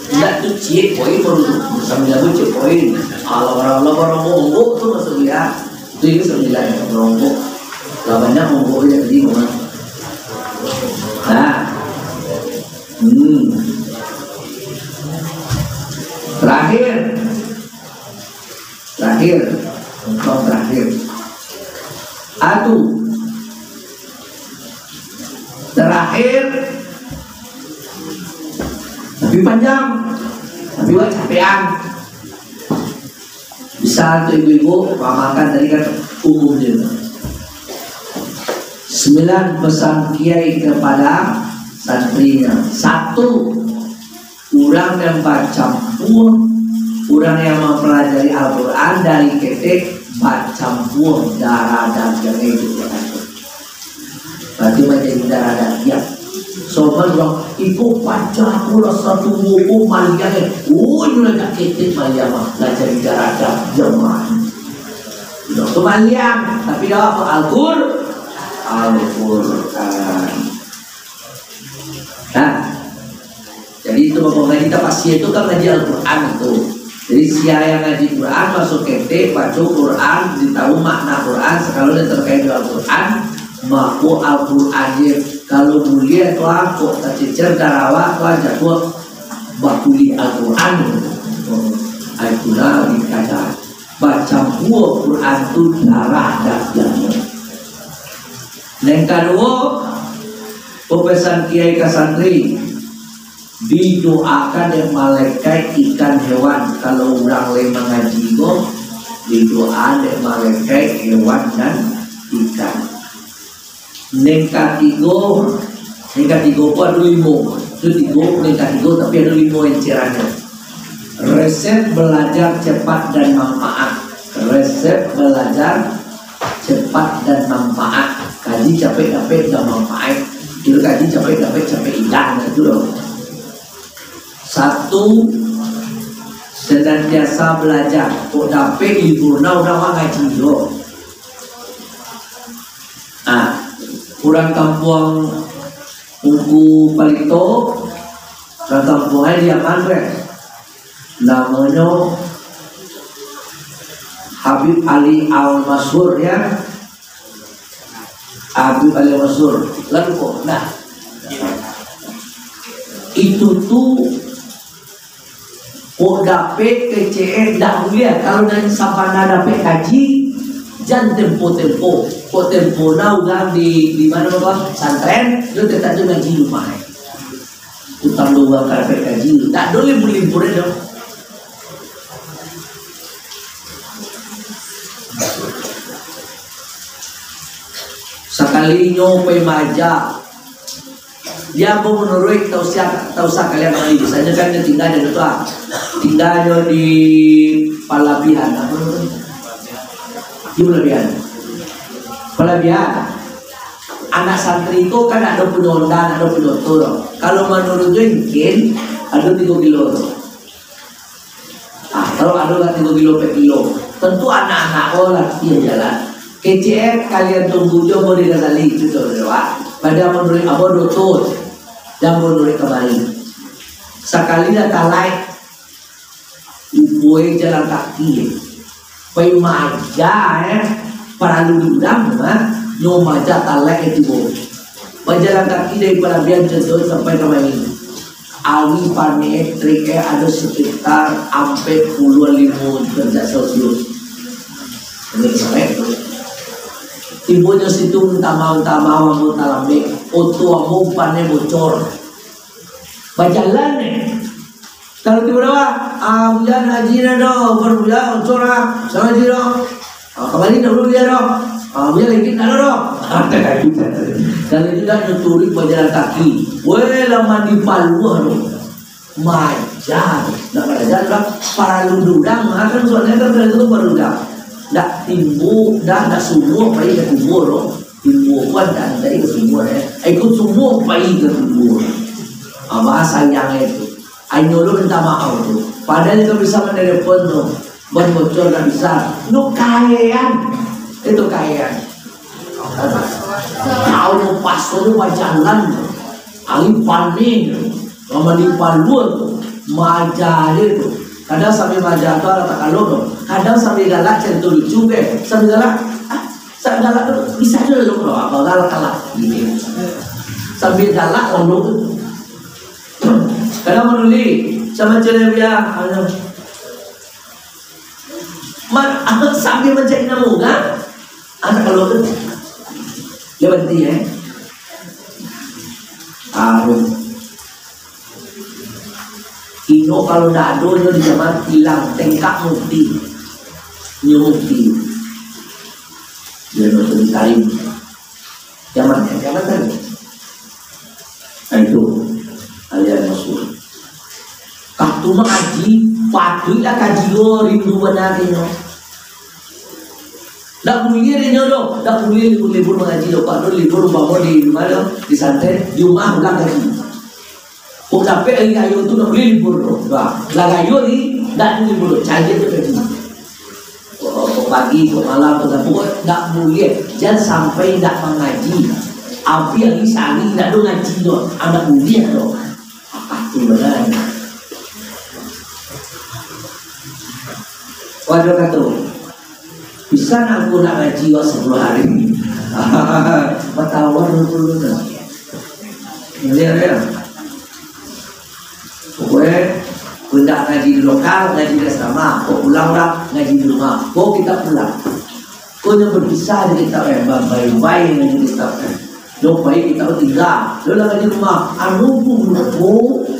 Speaker 1: tidak tu cik poin baru sambil jago cik poin. Kalau orang monggok tu masuk dia, tu itu sembilan monggok. Lawannya monggok dia tadi mana? Nah, terakhir, terakhir, tapi panjang, tapi buat capean. Bisa tuh ibu-ibu makan tadi kan umum dia. 9 pesan kiai kepada santrinya. 1, orang yang baca orang yang mempelajari Al-Quran dari ketik baca darah daging itu. Berarti menjadi darah daging. Sobat bilang, ibu baca pula satu buku malianya. Juga tak ketik malia mah, tak jadi darah daging mah. Itu maliang, tapi dah apa Al-Quran. Nah, jadi itu bapak kita pasti itu kan ngaji Al-Quran itu. Jadi siapa yang ngaji Quran masuk ketik baca Quran, ditahu makna Quran, sekali yang terkait dengan Al-Quran, maka Al-Quran kalau mulia kelah kok tercecer darawa kelah jatuh bakuli Al-Quran. Al-Quran dikata baca buah Quran itu darah dagingnya. Yang kedua, pepesan kiai ke santri didoakan yang malaikat ikan hewan. Kalau orang lain mengaji didoakan yang malaikat hewan dan ikan. Yang ketiga pun ada 5. Itu 3 tapi ada 5 yang cerahnya. Resep belajar cepat dan manfaat. Kaji capek-capek gak manfaat. Itu kaji capek hilang itu loh. 1, senantiasa belajar. Kok dapet liburna udah ngaji loh. Kurang kampung Ungku Palito, kurang kampungnya dia mana? Namanya Habib Ali Al-Masyhur ya. Habib Ali Al-Masyhur. Lalu kok, nah itu tuh kok dapet KCR dah mulia. Kalau dari Sabana dapet kaji, jangan tempo na udah di mana bapak santren, lu tetap ngaji rumah. utang dua karpet kaji, tak boleh libur dong. Sekali nyopai maja, dia mau menurut tahu kalian lagi. Biasanya kan dia tinggalnya di Palabihan, apa namanya? Di Palabihan. Anak santri itu kan ada penyondan, ada penyotor. Kalau menurut mungkin ada 3 kilo. Kalau ada 3 kilo per kilo, tentu anak-anak latihan jalan. KCF kalian tunggu jauh di Gasali itu doa. Pada menurut Abu Dutut dan menurut kembali. Sekali dah talai, ibunya jalan kaki, pemaja para ludang nyomaja talai itu bo. Berjalan kaki dari Palabihan Contoh sampai ke Main. Awi parametriknya ada sekitar sampai puluhan 5 derajat Celcius. Ini sampai ibunya situ minta mau lambe oto amu pane bocor. Berjalan kalau tiba-tiba hujan haji do berhujan bocor sama haji do. Kembali dulu dia do. Dia lagi tak do. Kalau tidak nyeturi berjalan kaki. Weh lama di Paluah do. Majar. Nak berjalan para ludang akan soalnya kan itu berudang. Dak timbu, dak semua bayi ke timbu loh. Timbu kan dan dari ke timbu ikut semua bayi ke timbu. Bahasa yang itu. Ayo lu minta maaf tu. Padahal itu bisa menelepon tu. Bocor tak bisa. Lu kayaan. Itu kayaan. Kau lu pas tu berjalan. Angin paning. Lama di Paluan tu. Majar itu. Kadang sambil maja tu ada tak kalau tu. Kadang sambil galak cerita lucu ke. Sambil galak tu bisa je lu kalau apa galak ini. Sambil galak lalu tu. Kadang menulis sama cara dia sambil mencari nama kan? Anak kalau tu dia berhenti Ino kalau dah ada di zaman hilang tengkak mukti nyumukti dia nak ditarik zaman tadi itu aliran masuk waktu mengaji patutlah kaji rindu benar ini tak boleh dia nyodok tak boleh libur mengaji dok kalau libur bawa di mana di santai di rumah ulang kaji. Oh tapi lagi kayu tu nak boleh libur dok lah kayu ni tak boleh libur caji tu kaji pagi ke malam ke pokok tak boleh jangan sampai tak mengaji api lagi sehari tak ada ngaji dok anak boleh dok itu benar. Waduh kata bisa aku nak ngaji 10 hari bertawar dulu ya pokoknya hendak ngaji di lokal ngaji di asrama kau pulang dah ngaji di rumah kau kita pulang kau yang berpisah dari kita baik-baik ngaji di kita dok baik kita tinggal lalu ngaji di rumah anu pun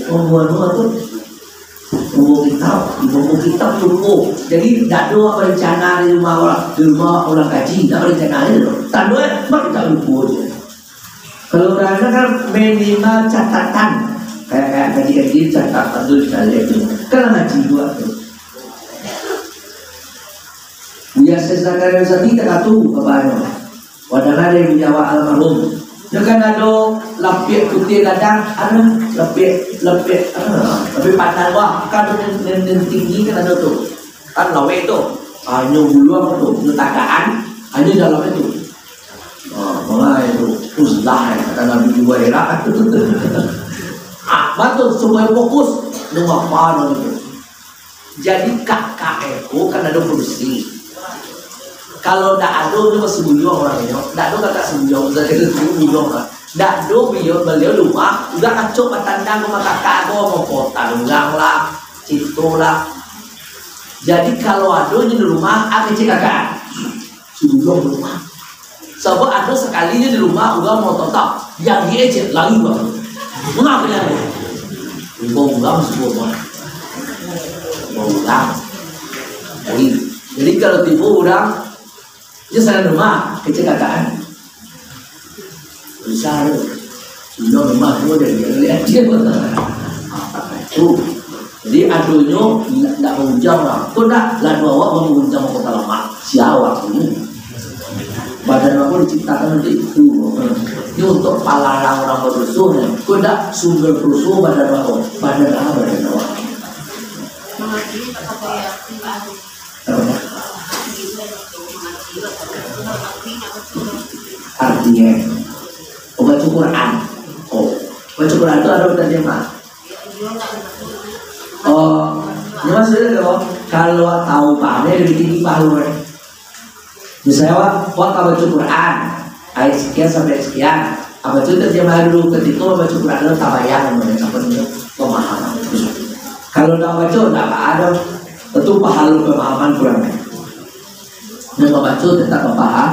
Speaker 1: membuat tu buku kitab tunggu. Jadi tak ada rencana di rumah orang kaji, tak ada rencana itu. Tak ada, mak tak lupa je. Kalau ada kan minimal catatan, kayak kaji catatan tu sekali itu. Kalau ngaji buat tu. Biasa sekarang Ustaz tak tahu apa-apa. Padahal dia menjawab almarhum. Dia kan ada lapik putih kadang ada lapik pandan wah kan yang tinggi kan ada tu kan lawe tu hanya bulu apa tu letakaan hanya dalam itu mulai itu uzlah kata Nabi Juwairah betul semua fokus dengan apa itu jadi kakak itu kan ada fungsi. Kalau tak ada dia masih bujang orangnya, tak ada kata sebujang, jadi itu bujang lah. Tak ada beliau rumah, udah kacau petandang rumah kakak aku mau kota ulang lah, situ lah. Jadi kalau ada di rumah, ada cik kakak, sebujang rumah. Sebab ada sekalinya di rumah, udah mau total, yang dia cek lagi bang, mengapa ya? Bonggang semua. Bonggang. Jadi kalau tipu orang, dia sana rumah kecelakaan. Besar, sudah rumah semua dari lihat dia apa itu. Jadi aduhnya tidak mengunjang lah. Kau tak lalu awak mengunjang kota lama siawak ini. Badan aku diciptakan untuk itu. Ini untuk palarang orang berdosa. Kau tak sumber dosa badan aku. Badan apa badan awak? Artinya baca Quran. Baca Quran itu ada terjemah. Maksudnya kalau tahu pahamnya lebih tinggi pahala. Misalnya waktu baca Quran ayat sekian sampai sekian, apa itu terjemah dulu ketika baca Quran itu tabayang namanya pemahaman. Kalau tidak baca tidak ada. Tentu pahala pemahaman kurang. Yang membaca tetap paham.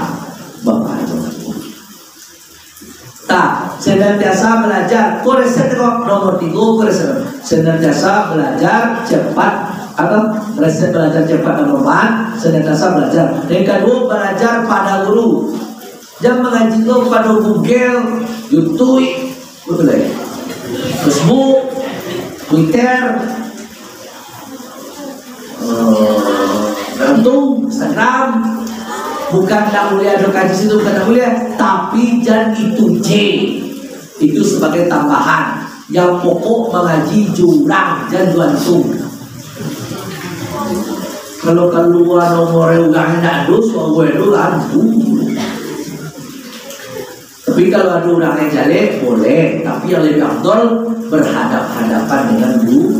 Speaker 1: Tak, senantiasa belajar. Koresep nomor 3 koresep. Senantiasa belajar cepat atau resep belajar cepat nomor 4. Senantiasa belajar. Yang kedua belajar pada guru. Jangan mengaji itu pada Google, YouTube, betul ya? Facebook, Twitter. Instagram bukan tak mulia ada kaji situ bukan tak mulia, tapi jangan itu J itu sebagai tambahan. Yang pokok mengaji jurang dan juantung. Kalau keluar nomor ulang tidak ada suara itu lalu. Tapi kalau ada orang yang jelek boleh, tapi yang lebih afdol berhadap-hadapan dengan guru.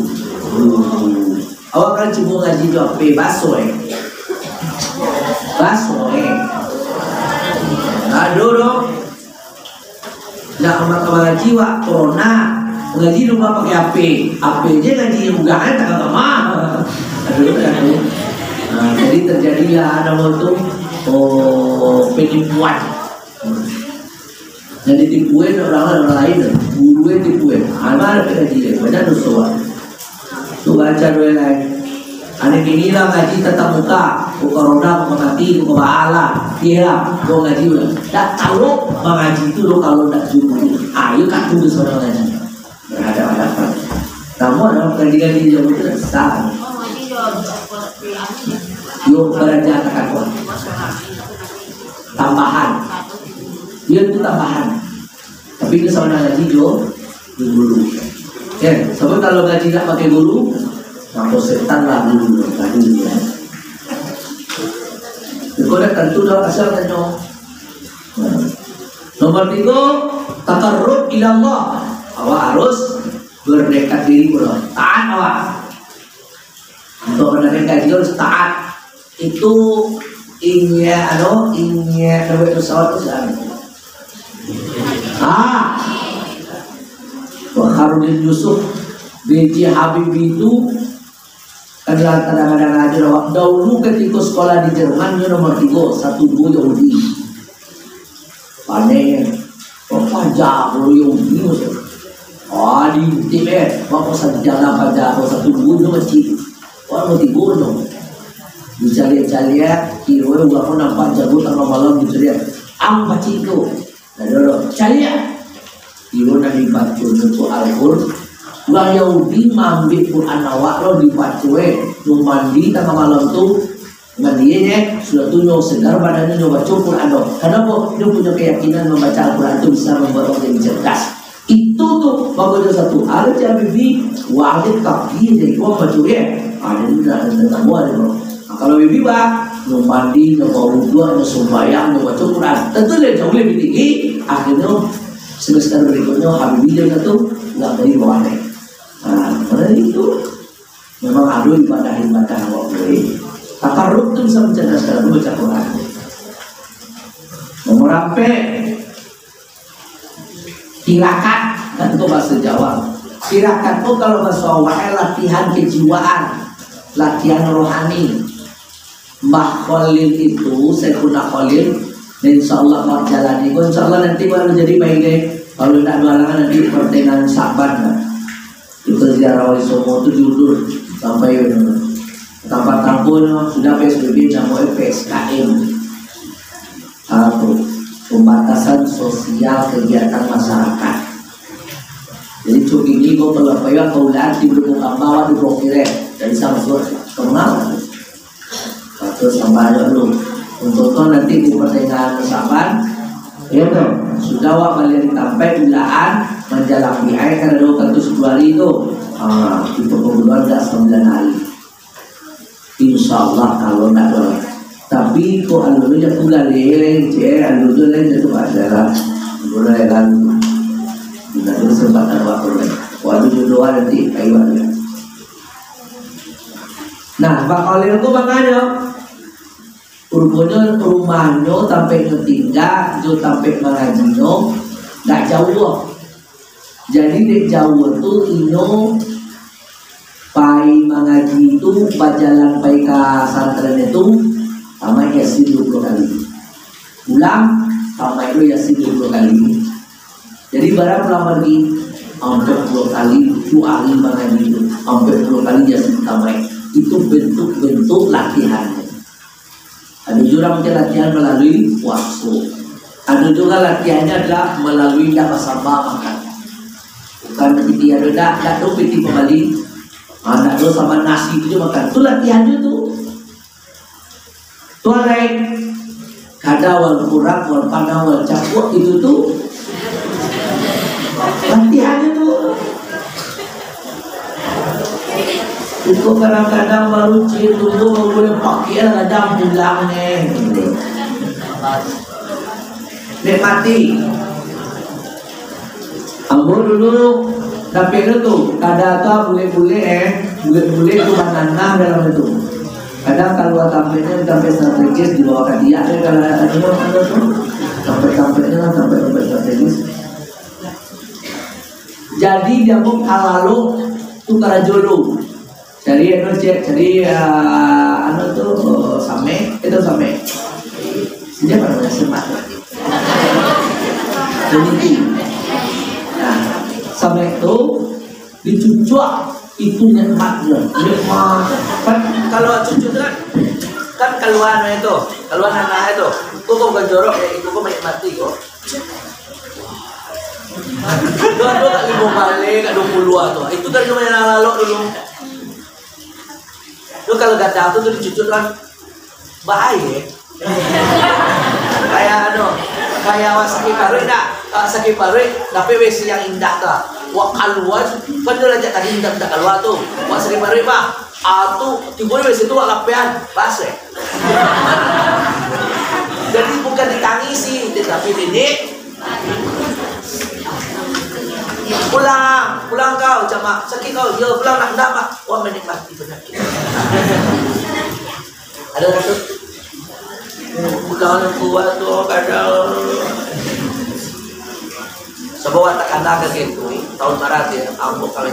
Speaker 1: Awak kan cuma ngaji dua P baso aduh dong nak amat ngaji wak corona ngaji rumah pakai AP aja ngaji bukaan tak mah aduh jadi terjadilah nama itu penipuan. Jadi tipuin orang lain gurunya tipuin mana ada ngaji banyak dosa tu baca dua lain. Anak inilah ngaji tetap muka, buka roda, buka mati, buka baala, iya, kau ngaji udah. Tak tahu mengaji itu lo kalau tak jumpa, ayo kan tulis orang ngaji berhadapan. Namun dalam ngaji yang itu besar. Yo belajar akan kuat. Tambahan, dia itu tambahan. Tapi itu sama ngaji jo guru. Ya, sebab kalau ngaji tak pakai guru. Kalau setan lah dulu tadi ya. Kau dah tentu dah asal tanya. Nomor 3 takarrub ila Allah. Awak harus berdekat diri pula. Taat awak. Untuk berdekat diri harus taat. Itu inya kawin pesawat itu sana. Harudin Yusuf B.J. Habibie itu adalah kadang-kadang aja dahulu ketika sekolah di Jerman dia nomor 3 1-2 Yahudi panen pajak Yahudi di TV bapak saja pajak 1-2 itu masjid orang mau dibunuh dicari-cari kira bapak nampak jago tengah malam dicari am paciko ada cari kira nak dibaca untuk Al-Qur'an. Orang Yahudi mengambil Quran awak lo dibacawe, lo mandi tengah malam tu mandinya sudah tu nyo segar badannya nyo baca Quran lo. Kenapa? Dia punya keyakinan membaca Al-Quran itu bisa membuat orang jadi cerdas. Itu tuh bagus satu hal yang bibi wajib kaki dari kau bacawe. Ada tidak ada buat lo. Kalau bibi bah nyo mandi nyo bau dua nyo sembahyang nyo baca Quran, tentu dia jauh lebih tinggi. Akhirnya semester berikutnya Habibie dia satu nggak dari bawahnya. Karena itu memang ada ibadah waktu takarrub itu bisa mencerdaskan baca Quran. Nomor apa? Tirakat kan itu bahasa Jawa. Tirakat itu kalau bahasa Jawa latihan kejiwaan, latihan rohani. Mbah Khalil itu Syekhuna Khalil, insya Allah mau jalan itu, insya Allah nanti baru jadi baik deh. Kalau tidak halangan nanti pertengahan Saban. Kita ziarah wali Songo itu diundur sampai tanpa tahun sudah PSBB namanya PSKM atau pembatasan sosial kegiatan masyarakat. Jadi cuk ini kau pelapaya kau lihat di belakang bawah di blokir dari sama surat kenal atau sampai dulu untuk nanti di pertengahan kesabaran ya dong sudah wak kalian sampai bulan menjalani air karena dua ratus dua hari itu itu kebetulan tidak 9 hari. Insya Allah kalau tidak ada. Tapi kok alurnya tuh galeng, alurnya itu adalah mulai lalu. Tidak ada kesempatan waktu lain. Waktu jodoh nanti kaiwannya. Nah, bakal itu makanya urupnya rumahnya sampai ngetinggal, jo sampai mengajinya, nggak jauh. Jadi di jauh itu ino pai mengaji itu berjalan pai ke santren itu sama yasin 20 kali pulang sama itu yasin 20 kali. Jadi barang pulang pergi hampir 10 kali doa mengaji itu hampir 10 kali yasin sama itu bentuk-bentuk latihannya. Ada juga mungkin latihan melalui waktu, ada juga latihannya adalah melalui yang bersama makan. Bukan ketika ada tuh piti kembali, anak lo sama nasi itu makan. Itu latihannya tuh. Tuh lain. Kada wal kurang wal pandang wal campur itu tuh latihannya tuh. Itu kadang-kadang baru cium dulu boleh pakai kadang pulangnya. Nikmati. Ambo dulu tapi itu kada apa boleh-boleh itu banana dalam itu. Kadang kalau tampilnya sampai strategis di bawah dia kalau ada tuh sampai strategis. Jadi dia pun kalau tuh karena jodoh. Jadi tuh same itu same. Dia namanya semat. Jadi sampai itu dicucuk itu nikmatnya nikmat kan kalau cucu kan keluar itu keluar anak itu kok bukan jorok ya itu kok menikmati kok dua tak 5 balik tak 20 tuh itu kan cuma yang lalu dulu itu kalau gatal tuh dicucuk kan bahaya kayak sakit parut dah sakit parut tapi wc yang indah dah wak keluar kan dia lajak tadi indah keluar tuh wak sakit parut pak tuh tiba wc itu wak lapian basah jadi bukan ditangisi tetapi ini pulang kau cama sakit kau ya pulang nak mak wak menikmati penyakit ada satu pulang kuat tuh kadang sebuah tekanan gitu tahun Maret ya ambo kali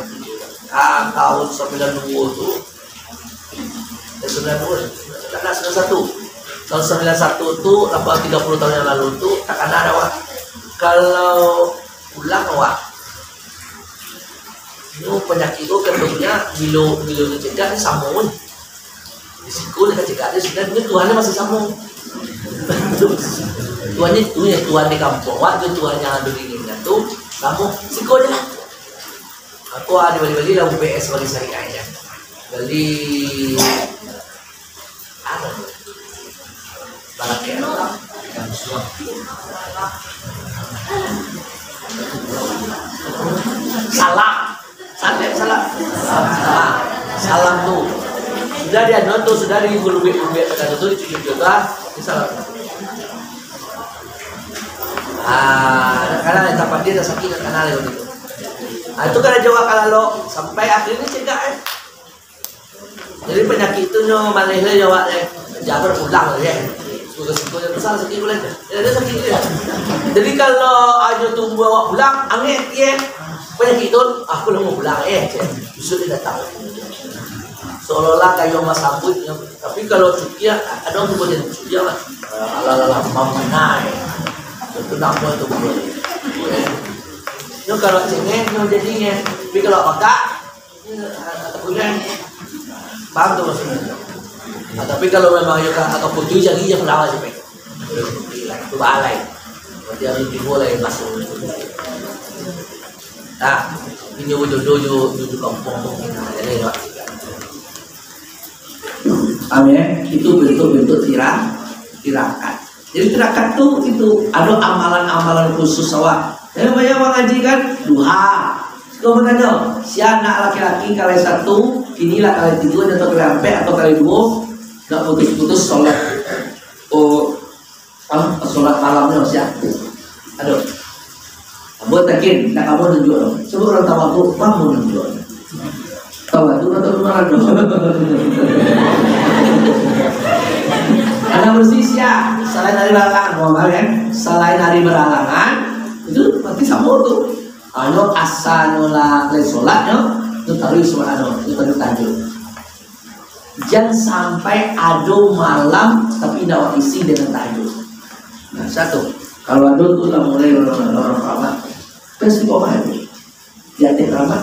Speaker 1: tahun 92 tuh 92 karena 91 tahun 91 tuh 30 tahun yang lalu tuh tekanan ada wak kalau pulang wak itu penyakit itu bentuknya bilo dicegah ini sambung risiko dia cegah dia sebenarnya Tuhannya masih sambung tuannya itu ya tuan di kampung waktu tuannya ada dinginnya tuh kamu siko aja lah aku ada bali-bali lah UPS bagi syariahnya bali apa balaknya salam tuh sudah dia nonton sudah di gulubek pada itu dicuci juga salam. Karena tempat dia sakit dan kanal itu. Itu karena Jawa kalau sampai akhirnya cegah Jadi penyakit itu no malahnya Jawa Jabar pulang ya. Sudah besar sakit boleh. Ada sakit ya. Jadi kalau aja tunggu awak pulang, angin ya. Penyakit itu aku mau pulang justru tidak tahu. Seolah-olah kayak mas sambut, tapi kalau cuci ada orang tuh boleh cuci lah. Ala mampu naik. Itu nampak itu boleh. Ini kalau cengeng jadinya, tapi kalau agak
Speaker 2: Kemudian paham tuh maksudnya. Nah, tapi kalau memang ya atau putih jadi dia pelawan sih, itu balai. Dia harus dimulai masuk. Nah, ini wujud kampung ini Pak.
Speaker 1: Amin. Itu bentuk-bentuk tirakat. Jadi tirakat itu ada amalan-amalan khusus awak. Yang banyak mengaji kan duha. Kemudian si anak laki-laki kali 1, inilah kali 3 atau kali 4 atau kali 2 nggak putus-putus sholat. Sholat malamnya masih aktif. Aduh, buat yakin, nak kamu tunjuk dong. Coba orang tahu aku, kamu tunjuk. Tahu itu atau mana dong? Anak bersisya, selain hari beralangan, ngomong kan? Selain hari beralangan, itu pasti sama tuh. Ano asanola le sholatnya, itu taruh sholat itu taruh tajuk. Jangan sampai ado malam tapi tidak isi dengan tajuk. Nah, satu, kalau ado itu udah mulai orang ramah, pasti kok itu. Jati ramah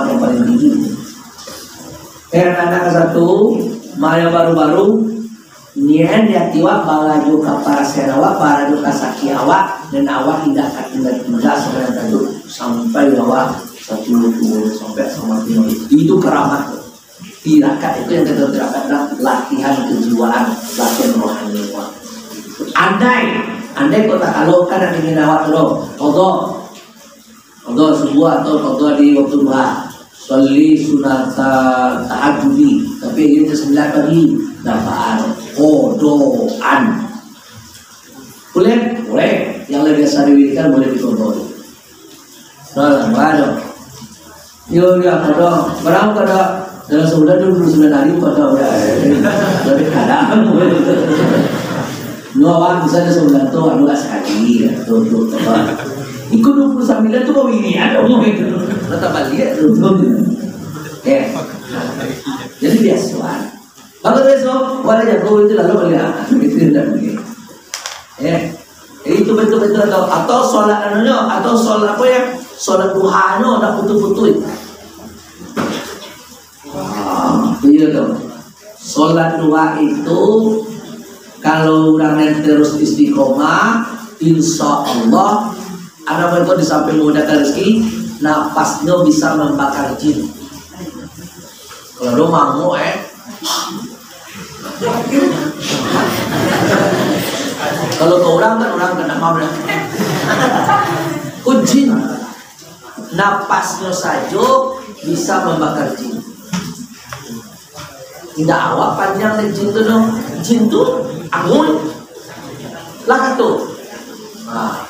Speaker 1: yang paling tinggi. Anak satu, Maya baru-baru nien ya tiwa balaju kapara serawa balaju kasakiawa dan awak tidak sebenarnya tadi sampai awak 10 sampai sama 5 itu keramat. Tirakat itu yang kita tirakat adalah latihan kejiwaan, latihan rohani. Andai kota kalau kan ada ingin awak kodok sebuah atau kodok di waktu duha sholli sunat tahajudi tapi ini 9 pagi dapaan kodokan boleh yang lebih biasa diwirikan boleh dikodok. Nah, yo kodok berapa kodok dalam sebulan 29 hari kodok lebih kadang Nuawan misalnya sebulan tuh anu gak sekali tuh ikut 29 tuh kok ini ada mau itu tetap balik tuh jadi biasa kalau besok walau jago itu lalu balik itu tidak begini itu betul-betul atau sholat anunya atau sholat apa ya sholat duhanya udah putus-putus iya tuh sholat duha itu kalau orang terus istiqomah, insya Allah ada mereka di samping memudahkan rezeki, napasnya bisa membakar jin. Kalau lo mau kalau ke orang kan orang kena mau jin, napasnya saja bisa membakar jin. Tidak awak panjang jin tu dong, jin tu angul lah tuh. Nah,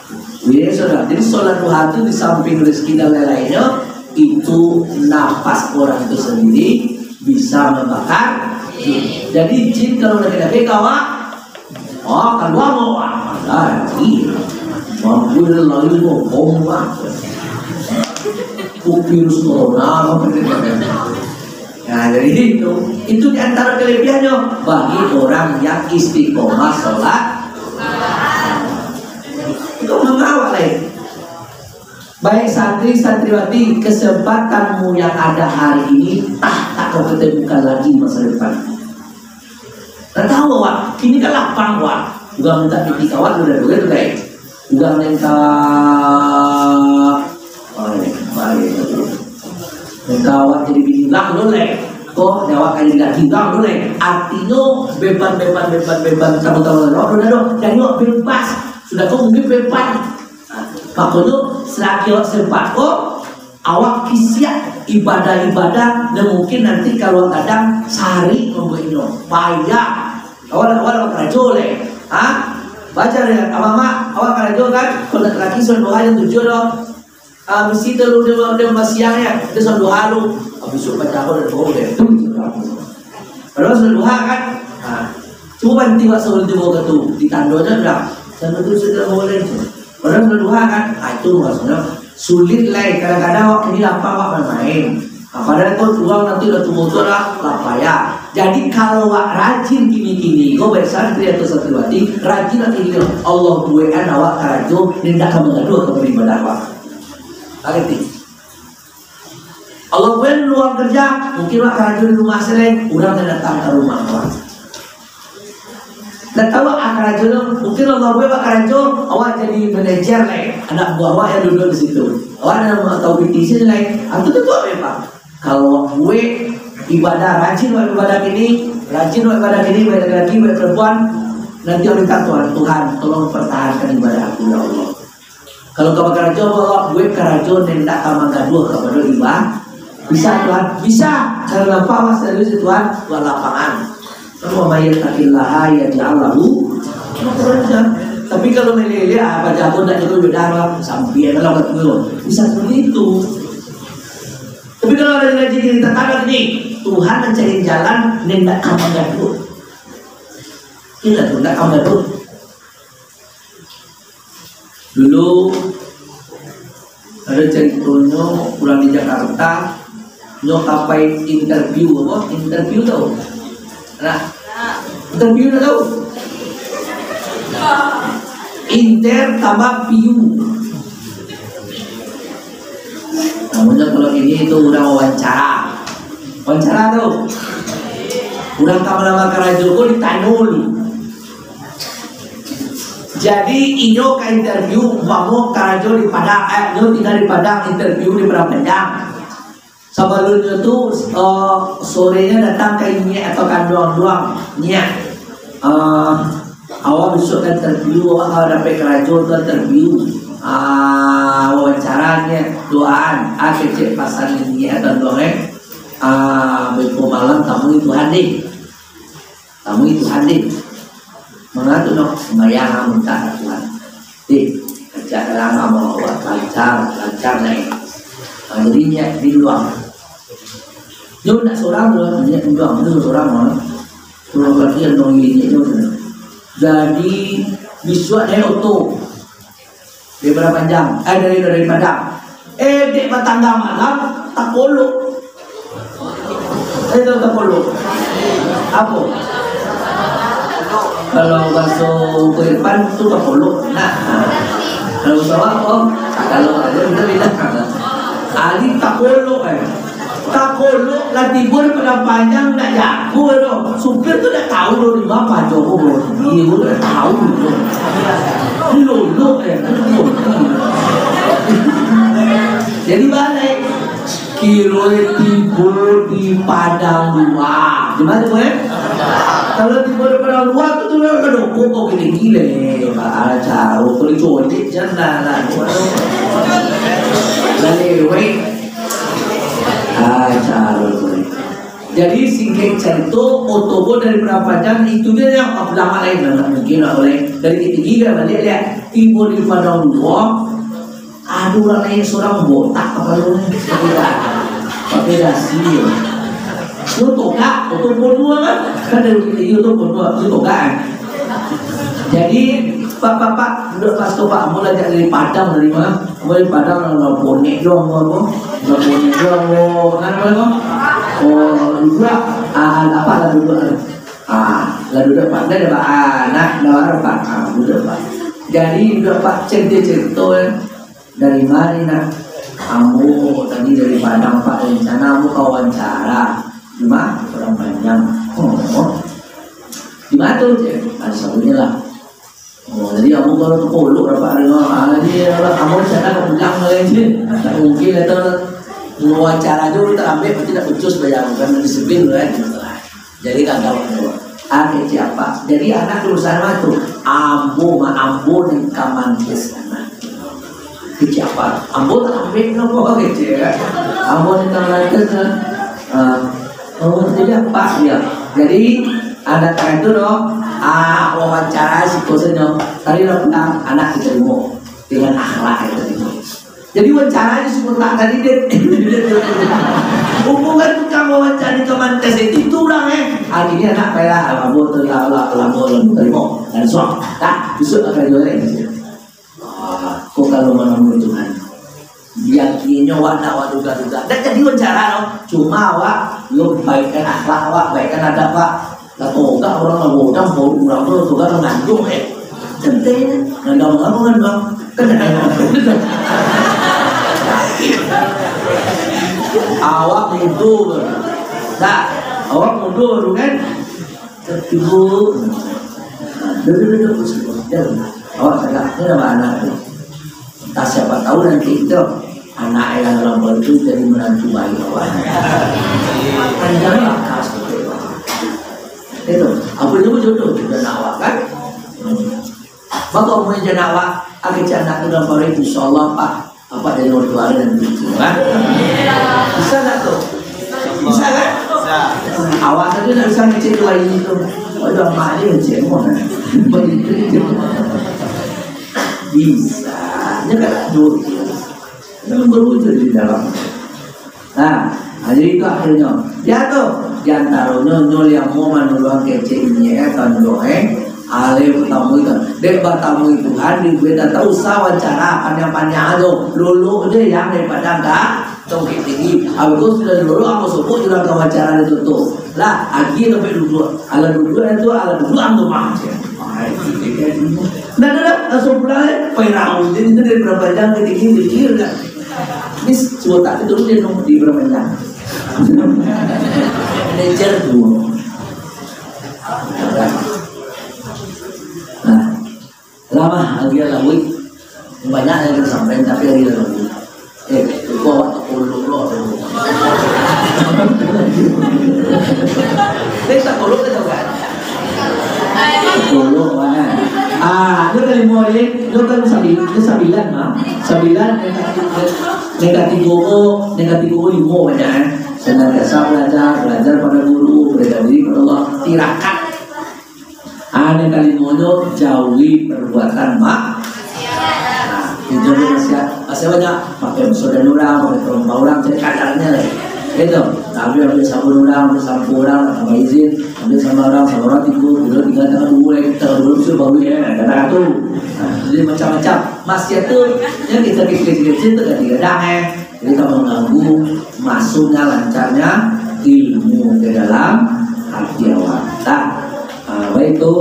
Speaker 1: ini saudara. Jadi sholat duha itu di samping rezeki dan lain-lainnya itu nafas orang itu sendiri bisa membakar jin. Jadi jin kalau laki-laki kawan, keluar mau ada lagi, mampu lagi mau bomba, virus corona apa Nah jadi itu diantara kelebihannya bagi orang yang istiqomah sholat itu mengawal baik santri santriwati kesempatanmu yang ada hari ini tak kau ketemukan lagi masa depan. Tak tahu wak ini kan lapang wak juga minta pipi kawan udah tuh guys juga minta kawan jadi bilang boleh kok nyawa kali tidak hilang boleh artinya beban tamu-tamu udah jadi bebas sudah kok mungkin bebas makanya selagi awak sempat kok awak kisiak ibadah-ibadah dan mungkin nanti kalau kadang sehari membuatnya payah awal kerajo leh baca dengan mama awak kerajo kan kalau laki sudah 2 hari 7 dong mesti terlalu dia siangnya dia sudah 2 hari habis itu baca aku dan boleh padahal sudah 2 hari kan cuma tiba sebelum dibawa ke di tandonya bilang saya betul sudah boleh padahal sudah 2 hari kan itu maksudnya sulit lah kadang-kadang waktu ini lapar wak main padahal kau uang nanti udah tumbuh lah payah. Jadi kalau wak rajin kini kau bersantri atau santriwati rajin lagi Allah buatkan awak karajo dan tidak akan mengadu kepada ibadah wak. Ngerti? Allah gue luang kerja, mungkin lah kerja di rumah selain, orang datang ke rumah orang. Dan tahu kerja mungkin Allah gue kerja, awak jadi manajer lain, anak buah awak yang duduk di situ. Awak ada tahu bisnis lain, itu tuh apa Pak? Kalau gue ibadah rajin ibadah ini, baik laki baik perempuan, nanti orang minta Tuhan tolong pertahankan ibadah aku ya Allah. Kalau kau kerja Allah gue kerja dan tak kamu gaduh kepada ibadah. Bisa Tuhan, bisa. Karena apa mas serius Tuhan? Tuhan lapangan. Kamu mayat takillaha ya ja'allahu makhraja. Tapi kalau meleleh apa jatuh tak jatuh beda sampai kalau ketemu bisa seperti itu. Tapi kalau ada ngaji kita katakan nih Tuhan mencari jalan nendak kamu gaduh. Kita tuh nendak kamu gaduh. Dulu ada ceritanya pulang di Jakarta. Nyokapai interview apa? Interview tahu? Nah, interview tahu? Inter tambah view. Namanya kalau ini itu udah wawancara. Wawancara tuh. Udah kamu nama Karajoko ditanya dulu. Jadi inyo ke interview, kamu Karajo di Padang, nyo tinggal di Padang, interview di berapa jam? Sebelumnya tuh sorenya datang ke ini atau kan doang-doangnya awal besok interview awal dapat Karajo tuh interview wawancaranya doaan kecil pasal ini atau doang besok malam kamu itu hadir mengatur dong sembahyang minta Tuhan kerja dalam amal Allah lancar naik jadinya di luar. Nyo nak seorang loh, hanya dua, itu seorang loh. Kalau lagi yang dong ini itu. Jadi besok naik auto. Dari berapa jam? Dari Padang. Dek tangga malam tak kolok. Itu tak kolok. Apa? Kalau masuk ke depan itu tak kolok. Nah, kalau sawah kalau ada kita bilang Ali tak kolok tak kolok lah tibur pada panjang nak jago loh. Supir tu dah tahu loh di mana Joko dia dah tahu loh. Lolo jadi balik kilo tibur di Padang luar. Gimana tuh kalau tibur di Padang luar tu dah ada kok gile ada jauh kalau cowok jangan lah. Lalu jadi singkat cerita otobo dari berapa jam itu dia yang lama lain mungkin oleh dari ketiga balik lihat tiba di Padang dua ada orang lain seorang botak apa lu pakai dasi lu tokak otobo dua kan dari ketiga otobo dua itu tokaan. Jadi Pak, duduk pas tu Pak, mulai dari Padang dari mana? Mulai Padang nak bonek doang, nak bonek doang, juga apa lah duduk, lah duduk Pak, dah Pak, nak dah Pak, duduk Pak. Jadi duduk Pak cerita dari mana nak? Kamu tadi dari Padang Pak, rencana kamu wawancara, di mana? Orang panjang, di mana tu? Ada sabunnya lah. Jadi kamu kalau tu kolok dapat dengar jadi kamu sana pulang lagi tak mungkin itu wawancara tu tak ambil pasti tak becus bayangkan disiplin kan jadi gagal akhir siapa jadi anak lulusan itu ambo ni kaman kesana siapa ambo tak ambil nopo kecil ambo ni kaman kesana tidak pak dia jadi ada itu dong wawancara psikosenya tadi lo bilang anak diterima dengan akhlak itu. Jadi wawancara disebutlah tadi dia hubungan tukang wawancara ke mantes itu orang akhirnya anak payah abu terlalu terima dan soal tak besok akan jualan kok kalau menurut Tuhan yakinnya wadah duga dan jadi wawancara lo cuma awak lo baikkan akhlak awak baikkan adab pak là tổ các orang ngồi trong bộ orang tu tổ các ngàn chung chân tế ngàn đồng ở ngân không cái này awak awak mundur. Nah, awak mundur kan? Ibu, duduk. Awak tegak, ini nama anak tu. Tak siapa tahu nanti itu anak yang dalam itu jadi menantu bayi awak. Jangan makas itu. Apa itu jodoh juga awak kan? Maka umumnya jana awak, akhir anak itu dalam itu, insyaallah Pak. Apa dari luar dua dan begitu kan? Bisa tak tu? Bisa kan? Bisa. Awak tadi nak bisa ngecek bayi itu. Waduh, mak dia ngecek mana? Begitu. Bisa. Dia kan dulu. Dia berwujud di dalam. Nah, jadi itu akhirnya. Dia tu di antaranya nyol yang mau menolong keceknya tandoe. Alif tamu itu, dek batamu itu hadir beda tahu sawan cara panjang-panjang aja lulu dia yang daripada enggak tongkit tinggi. Aku sudah dulu aku sebut juga wawancara itu tuh lah lagi sampai dulu ala dulu itu ala dulu ambil macam. Nah langsung pulang perau jadi itu dari berapa jam ke tinggi kan. Ini cuma tak itu dia nomor di berapa jam. Manager dulu. Nah, lama lagi lalu banyak yang disampaikan tapi lagi lalu. Kau waktu puluh Kita puluh kita kan? Puluh mana? Itu kali mulai, itu kan sabilan mah, sabilan negatif guru lima banyak. Senantiasa belajar pada guru, belajar diri kepada Allah, tirakat. Ada kali mono jauhi perbuatan mak. Nah, itu masih banyak pakai saudara orang, pakai terumpa orang, jadi kadarnya lah. Itu, tapi ambil sabun orang, ambil sampo orang, sama izin, ambil sama orang tidur tinggal tangan dulu, kita dulu sudah baru ya, kata tu. Jadi macam-macam. Masih tu, yang kita kecil-kecil tu kadang-kadang jadi kita mengganggu masuknya lancarnya ilmu ke dalam hati awak. Baik itu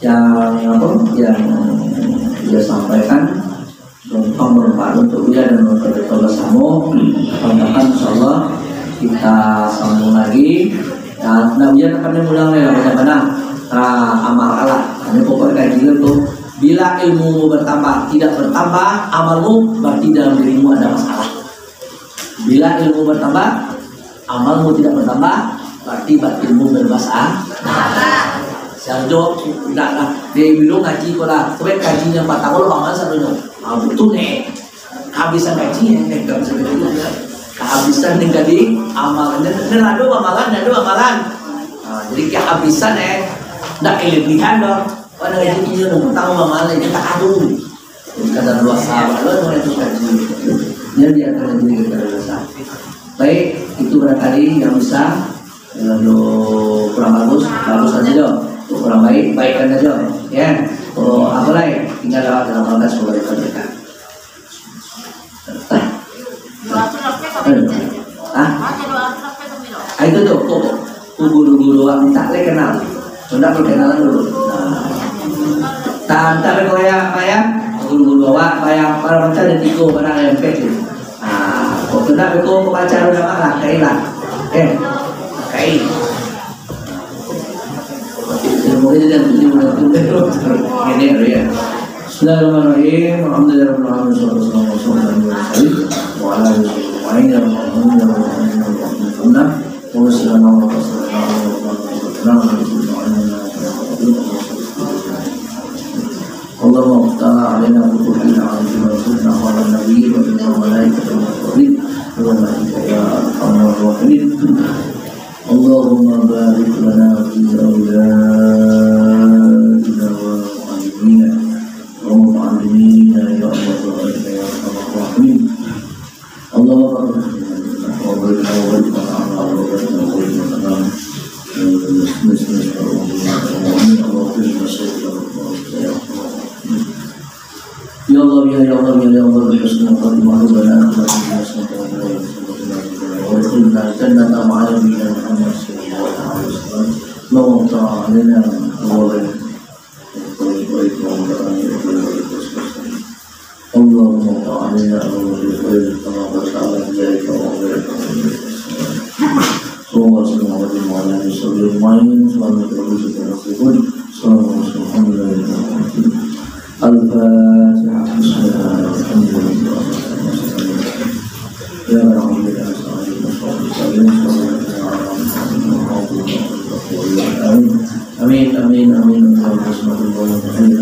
Speaker 1: yang dia sampaikan tentang bermanfaat untuk dia dan untuk kita bersama. Kapan-kapan insyaallah kita sambung lagi. Nah dia akan mengulang lagi bagaimana amal Allah. Ini pokok kaji itu. Bila ilmu bertambah tidak bertambah amalmu, berarti dalam dirimu ada masalah. Bila ilmu bertambah amalmu tidak bertambah, berarti batinmu bermasalah. Jauh tidak lah. Dia bilang gaji kau lah. Tapi gajinya 4 tahun lah bangsa satunya. Betul nih. Kehabisan gajinya nih. Kehabisan nih gaji amalannya. Ini ada amalan. Jadi kehabisan tidak kelebihan dong. Pada gaji ini 4 tahun amalan itu tak ada. Jadi kadar luas sahabat lo itu gaji. Jadi akan jadi kadar luas. Baik itu barangkali yang bisa. Lalu kurang bagus aja dong. Kurang baikkan aja ya. Apa lagi tinggal dalam konteks kebaikan mereka. Itu tuh guru-guru yang tak le kenal. Sudah perkenalan dulu. Tak kayak guru-guru awak kayak para baca dan tigo para MP tu. Kok sudah beko baca udah marah kailah. Kai. Mungkin dan ini ya. Bismillahirrahmanirrahim. Alhamdulillahirabbil alamin. Wassalatu wassalamu ala Allahumma ta'ala alaina qutubilna wa sunna wa ala nabiyyi wa malaikati wa rasulih wa malaikati ya arhamar rahimin. Allahumma barik lana fi awladina wa mu'allimina wa mu'allimina ya Allah ya arhamar rahimin. Allahumma barik lana wa barik lana wa barik lana wa barik lana Ya Allah ya Allah ya Allah bismillah wa barakatuh وادخلنا الجنة مع نبينا محمد صلى الله عليه وسلم. اللهم تعالى علينا اللهم تعالى علينا كما وعدت على ذلك وعلى Muhammadin wa ala alihi wasallam. Selamat berbuka Al-Fatihah. Bismillahirrahmanirrahim. Ya Rabbi amin amin amin amin.